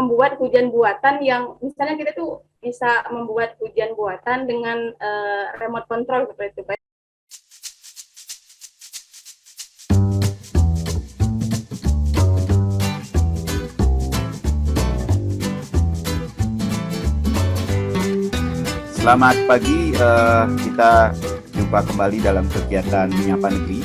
membuat hujan buatan yang misalnya kita tuh bisa membuat hujan buatan dengan remote control seperti itu. Selamat pagi, kita jumpa kembali dalam kegiatan Menyapa Negeri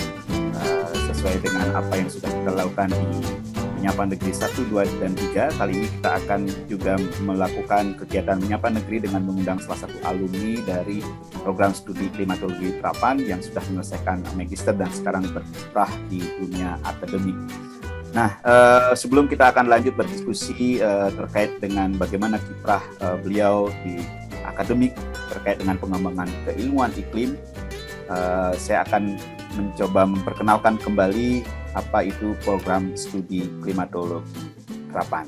sesuai dengan apa yang sudah kita lakukan di Menyapa Negeri 1, 2, dan 3. Kali ini kita akan juga melakukan kegiatan Menyapa Negeri dengan mengundang salah satu alumni dari program studi klimatologi Terapan yang sudah menyelesaikan magister dan sekarang berkiprah di dunia akademik. Nah, sebelum kita akan lanjut berdiskusi terkait dengan bagaimana kiprah beliau di akademik terkait dengan pengembangan keilmuan iklim, saya akan mencoba memperkenalkan kembali apa itu program studi klimatologi Terapan.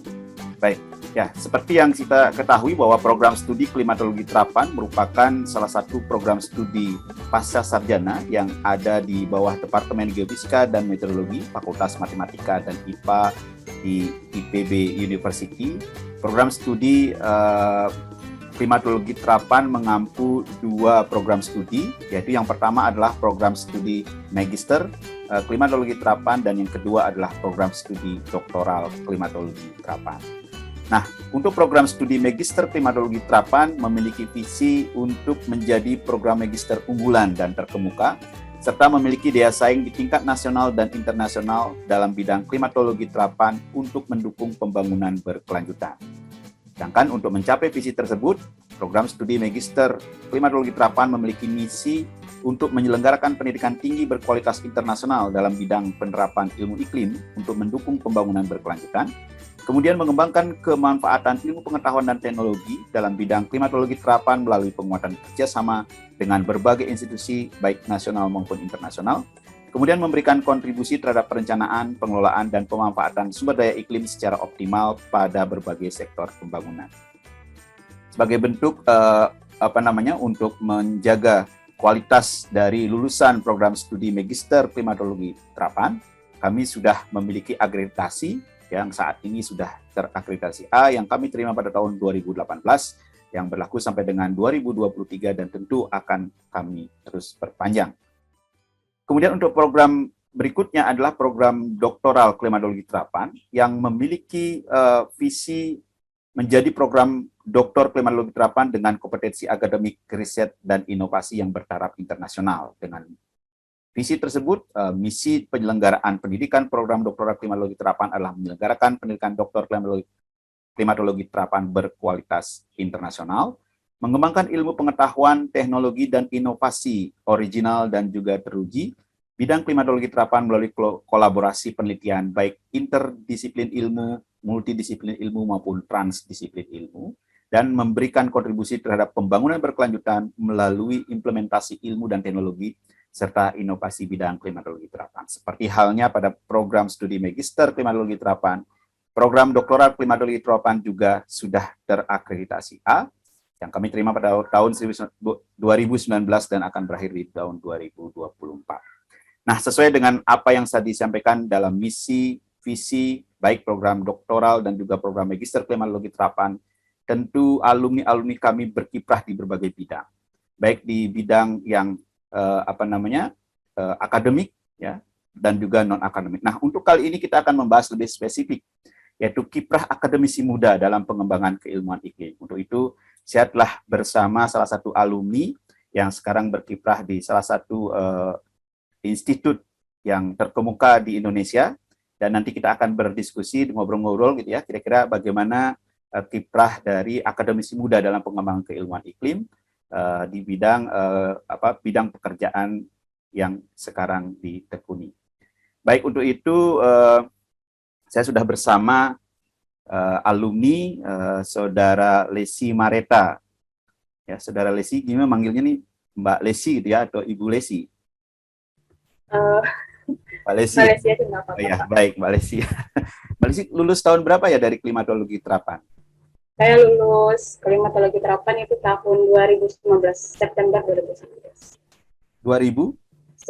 Baik, ya seperti yang kita ketahui bahwa program studi klimatologi Terapan merupakan salah satu program studi pasca sarjana yang ada di bawah Departemen Geofisika dan Meteorologi, Fakultas Matematika dan IPA di IPB University. Program studi klimatologi Terapan mengampu dua program studi, yaitu yang pertama adalah program studi magister klimatologi Terapan dan yang kedua adalah program studi doktoral klimatologi Terapan. Nah, untuk program studi magister klimatologi Terapan memiliki visi untuk menjadi program magister unggulan dan terkemuka, serta memiliki daya saing di tingkat nasional dan internasional dalam bidang klimatologi Terapan untuk mendukung pembangunan berkelanjutan. Sedangkan untuk mencapai visi tersebut, program studi magister klimatologi Terapan memiliki misi untuk menyelenggarakan pendidikan tinggi berkualitas internasional dalam bidang penerapan ilmu iklim untuk mendukung pembangunan berkelanjutan, kemudian mengembangkan kemanfaatan ilmu pengetahuan dan teknologi dalam bidang klimatologi Terapan melalui penguatan kerjasama dengan berbagai institusi baik nasional maupun internasional, kemudian memberikan kontribusi terhadap perencanaan, pengelolaan, dan pemanfaatan sumber daya iklim secara optimal pada berbagai sektor pembangunan. Sebagai bentuk untuk menjaga kualitas dari lulusan program studi magister klimatologi Terapan, kami sudah memiliki akreditasi yang saat ini sudah terakreditasi A yang kami terima pada tahun 2018 yang berlaku sampai dengan 2023 dan tentu akan kami terus perpanjang. Kemudian untuk program berikutnya adalah program doktoral klimatologi Terapan yang memiliki visi menjadi program doktor klimatologi Terapan dengan kompetensi akademik, riset, dan inovasi yang bertaraf internasional. Dengan visi tersebut, misi penyelenggaraan pendidikan program doktoral klimatologi Terapan adalah menyelenggarakan pendidikan doktor klimatologi Terapan berkualitas internasional, mengembangkan ilmu pengetahuan, teknologi, dan inovasi original dan juga teruji, bidang klimatologi Terapan melalui kolaborasi penelitian baik interdisiplin ilmu, multidisiplin ilmu maupun transdisiplin ilmu, dan memberikan kontribusi terhadap pembangunan berkelanjutan melalui implementasi ilmu dan teknologi, serta inovasi bidang klimatologi Terapan. Seperti halnya pada program studi magister klimatologi Terapan, program doktoral klimatologi Terapan juga sudah terakreditasi A, yang kami terima pada tahun 2019 dan akan berakhir di tahun 2024. Nah, sesuai dengan apa yang saya disampaikan dalam misi, visi, baik program doktoral dan juga program magister klimatologi Terapan, tentu alumni-alumni kami berkiprah di berbagai bidang, baik di bidang yang akademik, ya, dan juga non-akademik. Nah, untuk kali ini kita akan membahas lebih spesifik, yaitu kiprah akademisi muda dalam pengembangan keilmuan iklim. Untuk itu, saya telah bersama salah satu alumni yang sekarang berkiprah di salah satu institut yang terkemuka di Indonesia, dan nanti kita akan berdiskusi, ngobrol-ngobrol gitu ya, kira-kira bagaimana kiprah dari akademisi muda dalam pengembangan keilmuan iklim di bidang bidang pekerjaan yang sekarang ditekuni. Baik, untuk itu saya sudah bersama alumni Saudara Lesi Mareta. Ya, Saudara Lesi, gimana manggilnya nih, Mbak Lesi gitu ya, atau Ibu Lesi? Mbak Lesi. Mbak Lesi aja nggak apa-apa. Oh ya, baik Mbak Lesi. Mbak Lesi lulus tahun berapa ya dari klimatologi Terapan? Saya lulus klimatologi Terapan itu tahun 2019, September 2019. 2000?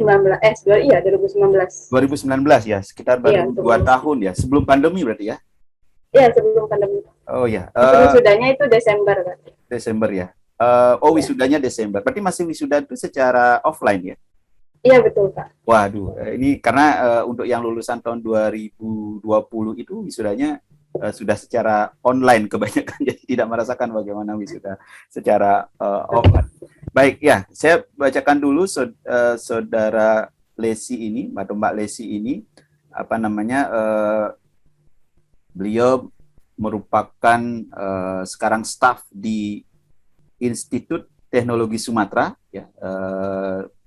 2019. 2019 ya, sekitar baru 2 tahun ya, sebelum pandemi berarti ya? Iya, sebelum pandemi. Oh ya, Untuk wisudanya itu Desember, Pak. Desember ya. Wisudanya Desember. Berarti masih wisuda itu secara offline ya? Iya betul, Pak. Waduh, ini karena untuk yang lulusan tahun 2020 itu wisudanya sudah secara online kebanyakan, jadi tidak merasakan bagaimana wisuda secara offline. Baik, ya, saya bacakan dulu saudara Lesi ini, atau Mbak Lesi ini, apa namanya, beliau merupakan sekarang staf di Institut Teknologi Sumatera, ya,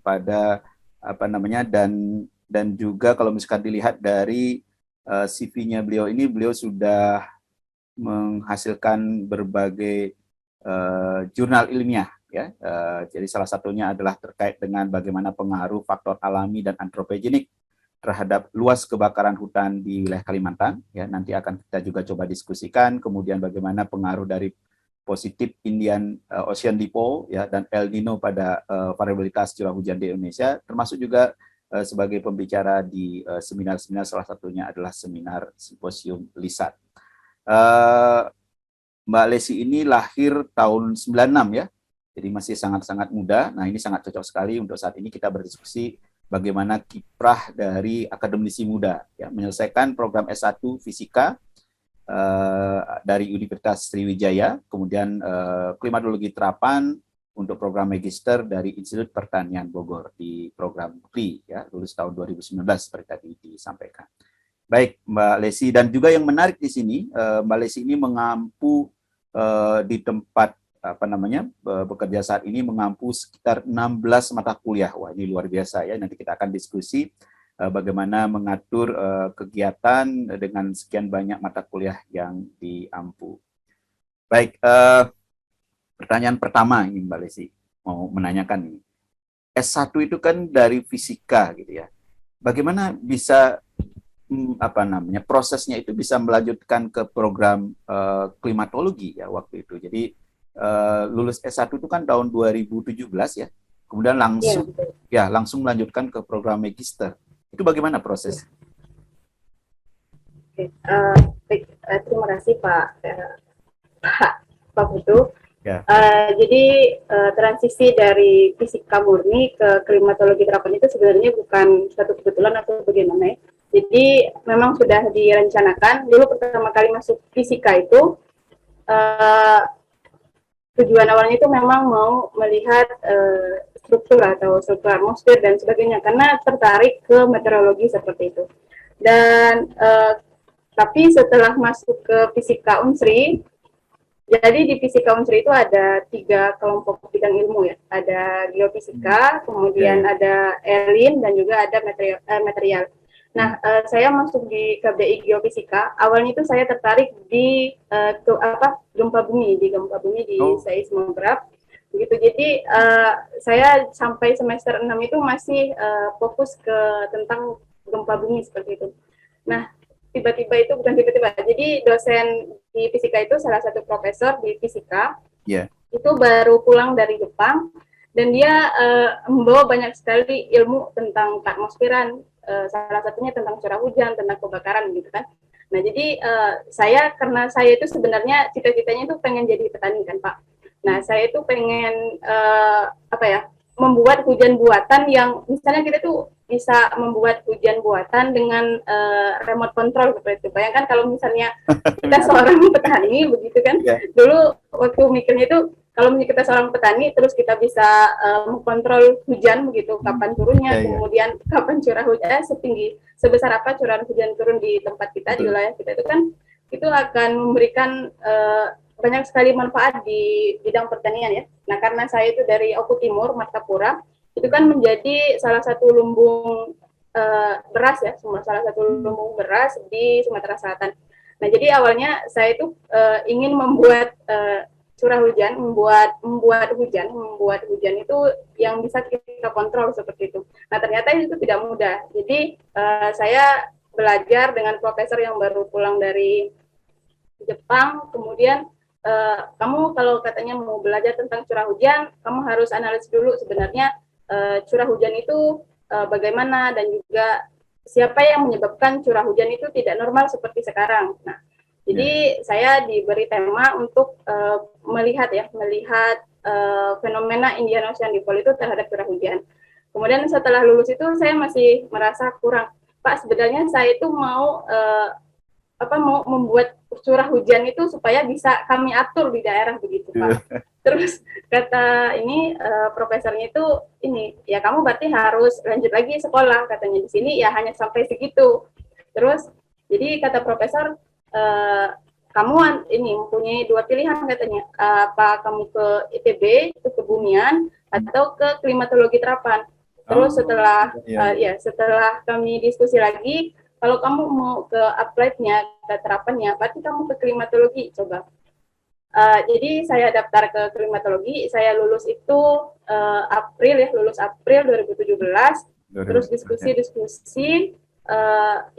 pada apa namanya, dan juga kalau misalkan dilihat dari CV-nya beliau ini, beliau sudah menghasilkan berbagai jurnal ilmiah, ya. Jadi salah satunya adalah terkait dengan bagaimana pengaruh faktor alami dan antropogenik terhadap luas kebakaran hutan di wilayah Kalimantan, ya. Nanti akan kita juga coba diskusikan, kemudian bagaimana pengaruh dari positif Indian Ocean Dipole, ya, dan El Nino pada variabilitas curah hujan di Indonesia, termasuk juga sebagai pembicara di seminar-seminar, salah satunya adalah seminar simposium LISAT. Mbak Lesi ini lahir tahun 96 ya, jadi masih sangat-sangat muda. Nah, ini sangat cocok sekali untuk saat ini kita berdiskusi bagaimana kiprah dari akademisi muda, ya, menyelesaikan program S1 Fisika dari Universitas Sriwijaya, kemudian klimatologi terapan untuk program magister dari Institut Pertanian Bogor di program PRI, ya, lulus tahun 2019 seperti tadi disampaikan. Baik, Mbak Lesi, dan juga yang menarik di sini, Mbak Lesi ini mengampu di tempat apa namanya bekerja saat ini mengampu sekitar 16 mata kuliah. Wah, ini luar biasa ya. Nanti kita akan diskusi bagaimana mengatur kegiatan dengan sekian banyak mata kuliah yang diampu. Baik, pertanyaan pertama ini Mbak Lesi mau menanyakan ini. S1 itu kan dari fisika gitu ya. Bagaimana bisa apa namanya prosesnya itu bisa melanjutkan ke program klimatologi ya waktu itu. Jadi lulus S1 itu kan tahun 2017 ya. Kemudian langsung langsung melanjutkan ke program magister. Itu bagaimana proses? Terima kasih Pak Putu. Ya. Jadi transisi dari fisika murni ke klimatologi terapan itu sebenarnya bukan satu kebetulan atau bagaimana ya. Jadi memang sudah direncanakan. Dulu pertama kali masuk fisika itu tujuan awalnya itu memang mau melihat struktur atau struktur atmosfer dan sebagainya, karena tertarik ke meteorologi seperti itu. Dan tapi setelah masuk ke fisika Unsri, jadi di fisika Unsri itu ada 3 kelompok bidang ilmu ya. Ada geofisika, kemudian ada elin, dan juga ada material. Nah, saya masuk di KBI Geofisika. Awalnya itu saya tertarik di gempa bumi di seismograf. Begitu. Jadi saya sampai semester 6 itu masih fokus ke tentang gempa bumi seperti itu. Nah, jadi dosen di fisika itu salah satu profesor di fisika, itu baru pulang dari Jepang, dan dia membawa banyak sekali ilmu tentang atmosferan, salah satunya tentang curah hujan, tentang kebakaran gitu kan. Nah, jadi karena saya itu sebenarnya cita-citanya itu pengen jadi petani kan Pak. Nah, saya itu pengen membuat hujan buatan yang misalnya kita tuh bisa membuat hujan buatan dengan remote control seperti itu. Bayangkan kalau misalnya kita seorang petani begitu kan. Dulu waktu mikirnya itu kalau misalnya kita seorang petani terus kita bisa mengkontrol hujan begitu, kapan turunnya, kemudian kapan curah hujan sebesar apa curah hujan turun di tempat kita, di wilayah kita itu kan, itu akan memberikan banyak sekali manfaat di bidang pertanian ya. Nah, karena saya itu dari Oku Timur, Martapura, itu kan menjadi salah satu lumbung beras ya, salah satu lumbung beras di Sumatera Selatan. Nah, jadi awalnya saya itu ingin membuat curah hujan, membuat hujan itu yang bisa kita kontrol seperti itu. Nah, ternyata itu tidak mudah. Jadi saya belajar dengan profesor yang baru pulang dari Jepang, kemudian kamu kalau katanya mau belajar tentang curah hujan, kamu harus analisis dulu sebenarnya curah hujan itu bagaimana, dan juga siapa yang menyebabkan curah hujan itu tidak normal seperti sekarang. Nah, Jadi saya diberi tema untuk melihat fenomena Indian Ocean Dipole itu terhadap curah hujan. Kemudian setelah lulus itu saya masih merasa kurang. Pak, sebenarnya saya itu mau membuat curah hujan itu supaya bisa kami atur di daerah begitu, Pak. Terus kata ini profesornya itu ya kamu berarti harus lanjut lagi sekolah, katanya. Di sini ya hanya sampai segitu. Terus jadi kata profesor, kamu mempunyai 2 pilihan, katanya, apa kamu ke ITB itu kebumian atau ke klimatologi terapan. Terus setelah setelah kami diskusi lagi, kalau kamu mau ke applied-nya, ke terapannya, berarti kamu ke klimatologi, coba. Jadi saya daftar ke klimatologi, saya lulus itu lulus April 2017, terus diskusi,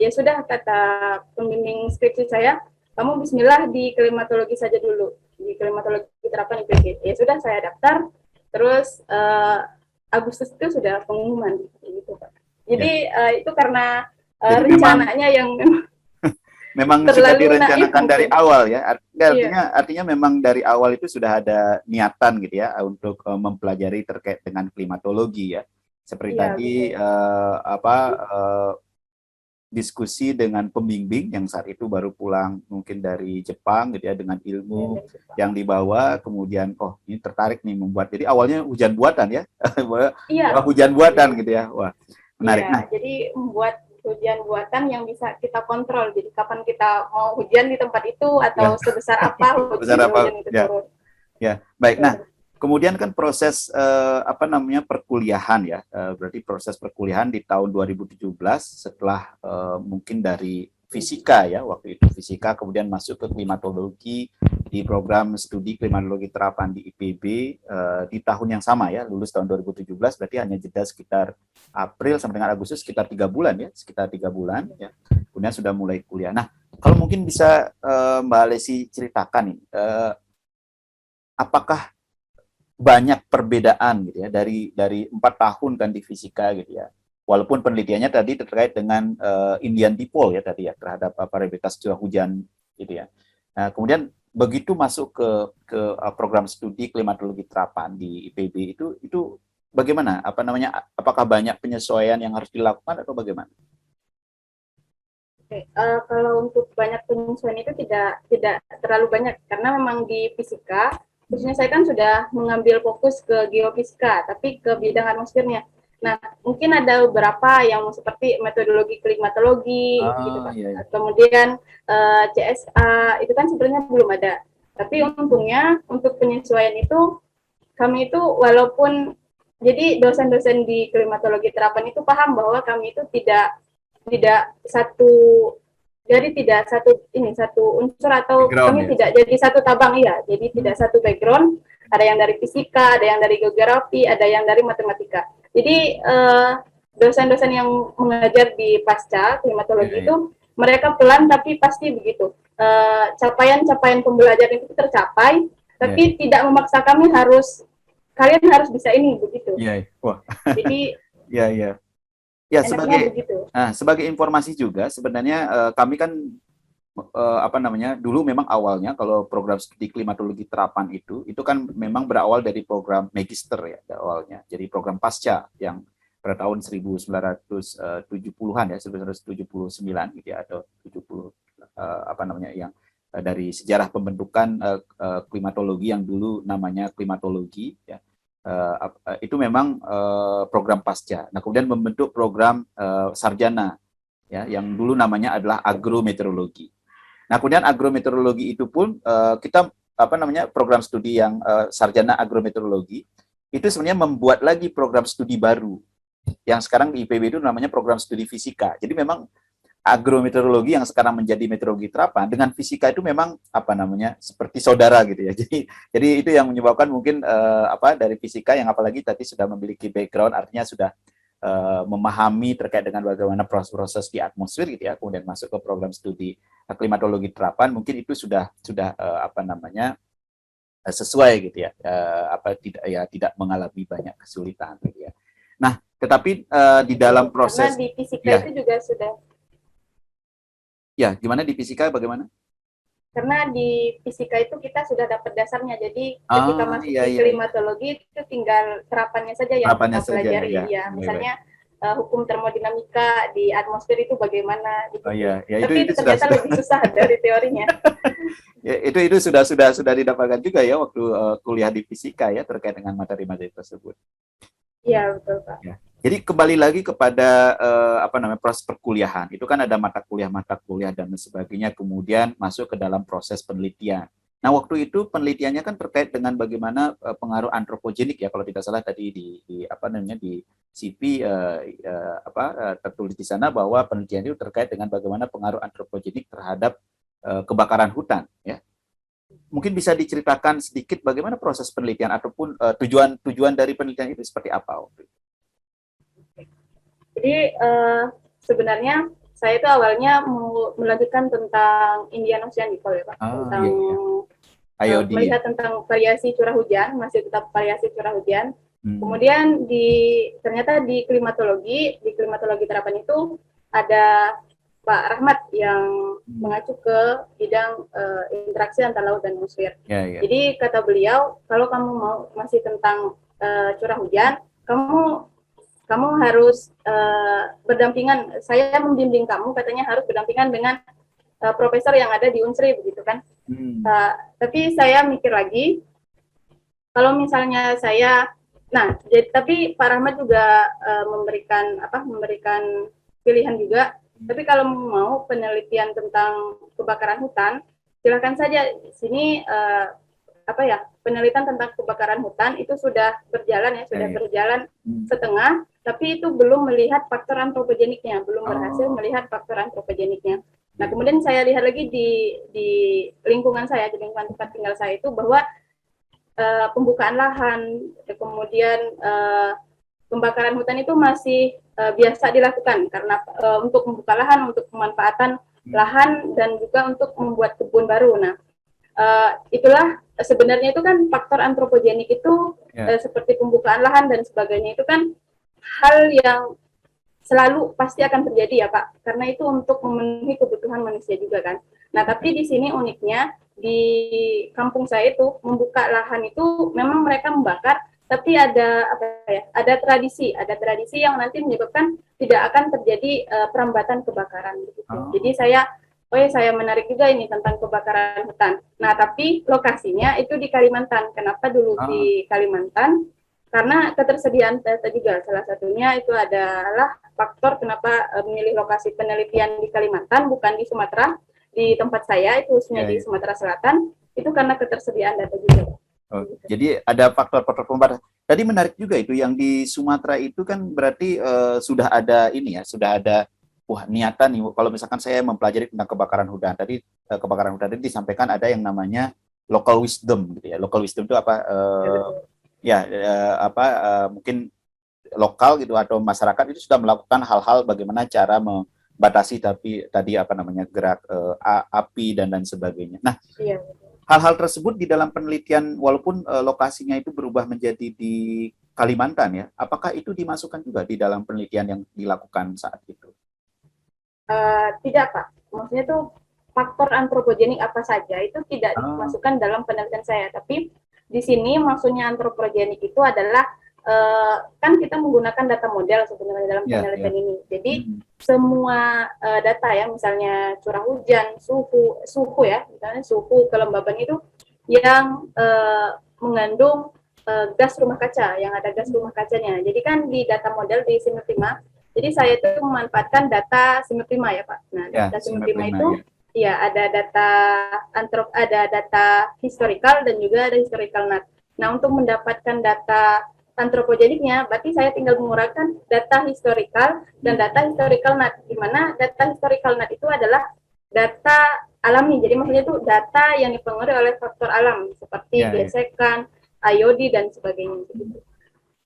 ya sudah, kata pembimbing skripsi saya, kamu bismillah di klimatologi saja dulu, di klimatologi terapan IPB. Ya sudah, saya daftar, terus Agustus itu sudah pengumuman, gitu, Pak. Jadi itu karena rencananya yang memang sudah direncanakan dari awal ya. Artinya memang dari awal itu sudah ada niatan gitu ya untuk mempelajari terkait dengan klimatologi ya. Seperti tadi diskusi dengan pembimbing yang saat itu baru pulang mungkin dari Jepang gitu ya, dengan ilmu yang dibawa, kemudian ini tertarik nih membuat. Jadi awalnya hujan buatan ya. Hujan buatan gitu ya. Wah, menarik. Nah, jadi membuat hujan buatan yang bisa kita kontrol. Jadi kapan kita mau hujan di tempat itu atau sebesar apa hujan itu turun. Ya, baik. Nah, kemudian kan proses perkuliahan ya, berarti proses perkuliahan di tahun 2017 setelah mungkin dari fisika ya, waktu itu fisika, kemudian masuk ke klimatologi di program studi klimatologi terapan di IPB di tahun yang sama ya, lulus tahun 2017, berarti hanya jeda sekitar April sampai dengan Agustus, sekitar 3 bulan ya, ya. Kemudian sudah mulai kuliah. Nah, kalau mungkin bisa Mbak Alessi ceritakan nih, apakah banyak perbedaan gitu ya dari 4 tahun kan di fisika gitu ya, walaupun penelitiannya tadi terkait dengan Indian Dipole ya tadi ya, terhadap variabilitas curah hujan gitu ya. Nah, kemudian begitu masuk ke program studi klimatologi terapan di IPB itu bagaimana, apakah banyak penyesuaian yang harus dilakukan atau bagaimana? Kalau untuk banyak penyesuaian itu tidak terlalu banyak, karena memang di fisika khususnya saya kan sudah mengambil fokus ke geofisika, tapi ke bidang atmosfernya. Nah, mungkin ada beberapa yang seperti metodologi klimatologi, gitu kan. Iya. Kemudian CSA itu kan sebenarnya belum ada. Tapi untungnya untuk penyesuaian itu kami itu walaupun jadi dosen-dosen di klimatologi terapan itu paham bahwa kami itu tidak satu, jadi tidak satu unsur atau background, kami tidak jadi satu tabang ya, jadi tidak satu background, ada yang dari fisika, ada yang dari geografi, ada yang dari matematika. Jadi dosen-dosen yang mengajar di pasca klimatologi itu mereka pelan tapi pasti begitu, capaian-capaian pembelajaran itu tercapai, tapi tidak memaksa kami kalian harus bisa ini begitu. Wah. Jadi ya sebagai informasi juga sebenarnya kami kan dulu memang awalnya kalau program studi klimatologi terapan itu kan memang berawal dari program magister ya awalnya, jadi program pasca yang pada tahun 1970-an ya, 1979 gitu ya, atau 70 yang dari sejarah pembentukan klimatologi yang dulu namanya klimatologi ya. Itu memang program pasca. Nah, kemudian membentuk program sarjana ya, yang dulu namanya adalah agrometeorologi. Nah, kemudian agrometeorologi itu pun kita program studi yang sarjana agrometeorologi itu sebenarnya membuat lagi program studi baru yang sekarang di IPB itu namanya program studi fisika. Jadi memang agrometeorologi yang sekarang menjadi meteorologi terapan dengan fisika itu memang seperti saudara gitu ya. Jadi itu yang menyebabkan mungkin dari fisika yang apalagi tadi sudah memiliki background, artinya sudah memahami terkait dengan bagaimana proses di atmosfer gitu ya, kemudian masuk ke program studi klimatologi terapan, mungkin itu sudah sesuai gitu ya, tidak mengalami banyak kesulitan gitu ya. Nah, tetapi di dalam proses karena di fisika itu juga sudah. Ya, gimana di fisika bagaimana? karena di fisika itu kita sudah dapat dasarnya, jadi ketika masuk di klimatologi itu tinggal terapannya saja yang kita pelajari. Ya, misalnya hukum termodinamika di atmosfer itu bagaimana gitu. Tapi itu ternyata lebih susah dari teorinya. Ya, itu sudah didapatkan juga ya waktu kuliah di fisika ya terkait dengan materi-materi tersebut. Iya, betul Pak. Ya. Jadi kembali lagi kepada proses perkuliahan. Itu kan ada mata kuliah dan sebagainya, kemudian masuk ke dalam proses penelitian. Nah, waktu itu penelitiannya kan terkait dengan bagaimana pengaruh antropogenik ya, kalau tidak salah tadi di CV tertulis di sana bahwa penelitian itu terkait dengan bagaimana pengaruh antropogenik terhadap kebakaran hutan ya. Mungkin bisa diceritakan sedikit bagaimana proses penelitian ataupun tujuan dari penelitian itu seperti apa waktu itu? Jadi sebenarnya saya itu awalnya melanjutkan tentang Indian Ocean Dipole ya Pak, tentang melihat tentang variasi curah hujan, masih tetap variasi curah hujan. Kemudian ternyata di klimatologi terapan itu ada Pak Rahmat yang mengacu ke bidang interaksi antara laut dan atmosfer. Jadi kata beliau, kalau kamu mau masih tentang curah hujan, kamu harus berdampingan, saya membimbing kamu, katanya harus berdampingan dengan profesor yang ada di Unsri, begitu kan. Tapi saya mikir lagi, kalau misalnya tapi Pak Rahmat juga memberikan pilihan juga, tapi kalau mau penelitian tentang kebakaran hutan, silakan saja. Di sini penelitian tentang kebakaran hutan itu sudah berjalan setengah, tapi itu belum melihat faktor antropogeniknya, belum berhasil melihat faktor antropogeniknya. Nah, kemudian saya lihat lagi di lingkungan saya, di lingkungan tempat tinggal saya itu bahwa pembukaan lahan, kemudian pembakaran hutan itu masih biasa dilakukan karena untuk membuka lahan, untuk pemanfaatan lahan dan juga untuk membuat kebun baru. Nah, itulah sebenarnya itu kan faktor antropogenik itu seperti pembukaan lahan dan sebagainya itu kan hal yang selalu pasti akan terjadi ya Pak, karena itu untuk memenuhi kebutuhan manusia juga kan. Nah, tapi di sini uniknya di kampung saya itu membuka lahan itu memang mereka membakar, tapi ada tradisi yang nanti menyebabkan tidak akan terjadi perambatan kebakaran gitu. Jadi saya menarik juga ini tentang kebakaran hutan. Nah, tapi lokasinya itu di Kalimantan. Kenapa dulu di Kalimantan? Karena ketersediaan data juga. Salah satunya itu adalah faktor kenapa memilih lokasi penelitian di Kalimantan, bukan di Sumatera. Di tempat saya, itu khususnya di Sumatera Selatan, itu karena ketersediaan data juga. Jadi ada faktor-faktor pembatas. Tadi menarik juga itu, yang di Sumatera itu kan berarti sudah ada niatan nih, kalau misalkan saya mempelajari tentang kebakaran hutan tadi disampaikan ada yang namanya local wisdom gitu ya. Local wisdom itu apa? Mungkin lokal gitu atau masyarakat itu sudah melakukan hal-hal bagaimana cara membatasi gerak api dan sebagainya. Nah, hal-hal tersebut di dalam penelitian walaupun lokasinya itu berubah menjadi di Kalimantan ya, apakah itu dimasukkan juga di dalam penelitian yang dilakukan saat itu? Tidak Pak, maksudnya tuh faktor antropogenik apa saja itu tidak dimasukkan dalam penelitian saya, tapi di sini maksudnya antropogenik itu adalah kan kita menggunakan data model sebenarnya dalam penelitian ini. Jadi semua data ya, misalnya curah hujan, suhu ya, misalnya suhu, kelembaban itu yang mengandung gas rumah kaca, yang ada gas rumah kacanya. Jadi kan di data model di SIMEP 5, jadi saya itu memanfaatkan data SIMEP 5 ya Pak. Nah, data SIMEP 5 itu ada data historical dan juga ada historical NAT. Nah, untuk mendapatkan data antropogeniknya, berarti saya tinggal menguraikan data historical dan data historical NAT, di mana data historical NAT itu adalah data alami. Jadi maksudnya itu data yang dipengaruhi oleh faktor alam seperti gesekan, iodi dan sebagainya.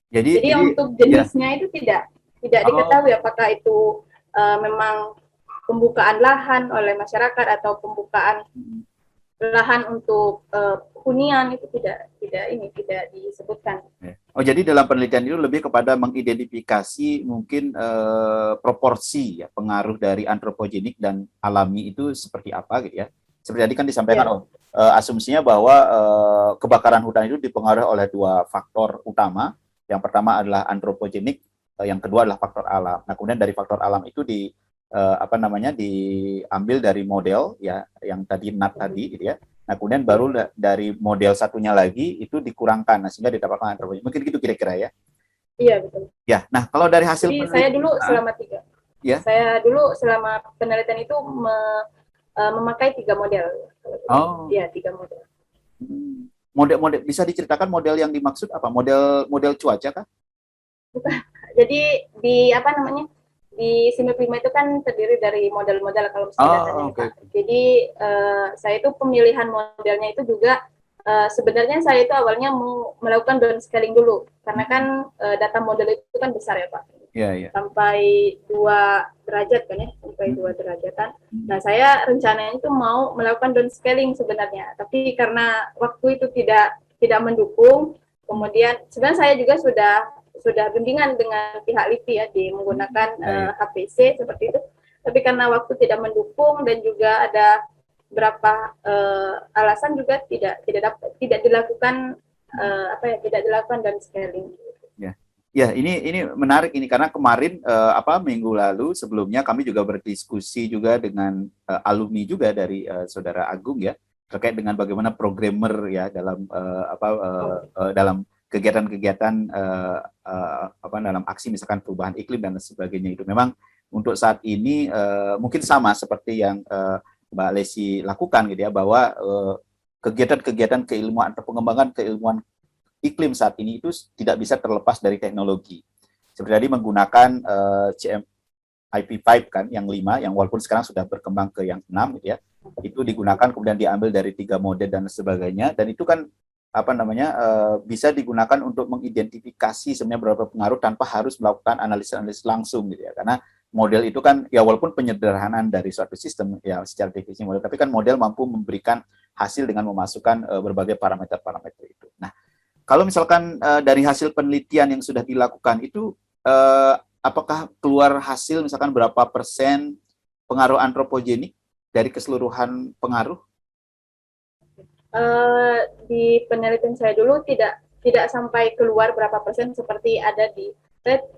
Jadi untuk jenisnya itu tidak diketahui apakah itu memang pembukaan lahan oleh masyarakat atau pembukaan lahan untuk hunian, itu tidak disebutkan. Jadi dalam penelitian itu lebih kepada mengidentifikasi mungkin proporsi ya pengaruh dari antropogenik dan alami itu seperti apa gitu ya. Seperti tadi kan disampaikan, Yeah. Asumsinya bahwa kebakaran hutan itu dipengaruhi oleh dua faktor utama. Yang pertama adalah antropogenik, yang kedua adalah faktor alam. Nah, kemudian dari faktor alam itu diambil dari model ya yang tadi NAT tadi gitu ya. Nah, kemudian baru dari model satunya lagi itu dikurangkan, nah, sehingga didapatkan antropogenik. Mungkin gitu kira-kira ya. Iya, betul. Ya, nah kalau dari hasil Jadi saya dulu selama penelitian itu memakai 3 model. Oh. Iya, 3 model. Model bisa diceritakan model yang dimaksud apa? Model cuaca kah? Jadi di SIMEP 5 itu kan terdiri dari model-model kalau datanya. Okay. Jadi saya itu pemilihan modelnya itu juga sebenarnya saya itu awalnya mau melakukan downscaling dulu karena kan data model itu kan besar ya Pak. Yeah. Sampai 2 derajat kan ya, sampai 2 derajatan. Nah, saya rencananya itu mau melakukan downscaling sebenarnya, tapi karena waktu itu tidak mendukung, kemudian sebenarnya saya juga sudah bimbingan dengan pihak LIPI ya di menggunakan HPC seperti itu, tapi karena waktu tidak mendukung dan juga ada beberapa alasan juga tidak dilakukan tidak dilakukan downscaling. Ya, ini menarik ini karena kemarin minggu lalu sebelumnya kami juga berdiskusi juga dengan alumni juga dari Saudara Agung ya terkait dengan bagaimana programmer ya dalam dalam kegiatan-kegiatan dalam aksi misalkan perubahan iklim dan sebagainya itu. Memang untuk saat ini mungkin sama seperti yang Mbak Lesi lakukan gitu ya, bahwa kegiatan-kegiatan keilmuan atau pengembangan keilmuan iklim saat ini itu tidak bisa terlepas dari teknologi. Seperti tadi menggunakan IP5 kan, yang 5, yang walaupun sekarang sudah berkembang ke yang 6 gitu ya, itu digunakan kemudian diambil dari 3 model dan sebagainya, dan itu kan bisa digunakan untuk mengidentifikasi sebenarnya berapa pengaruh tanpa harus melakukan analisis langsung gitu ya, karena model itu kan ya walaupun penyederhanaan dari suatu sistem ya secara definisi model, tapi kan model mampu memberikan hasil dengan memasukkan berbagai parameter-parameter itu. Nah, kalau misalkan dari hasil penelitian yang sudah dilakukan itu, apakah keluar hasil misalkan berapa persen pengaruh antropogenik dari keseluruhan pengaruh? Di penelitian saya dulu tidak sampai keluar berapa persen seperti ada di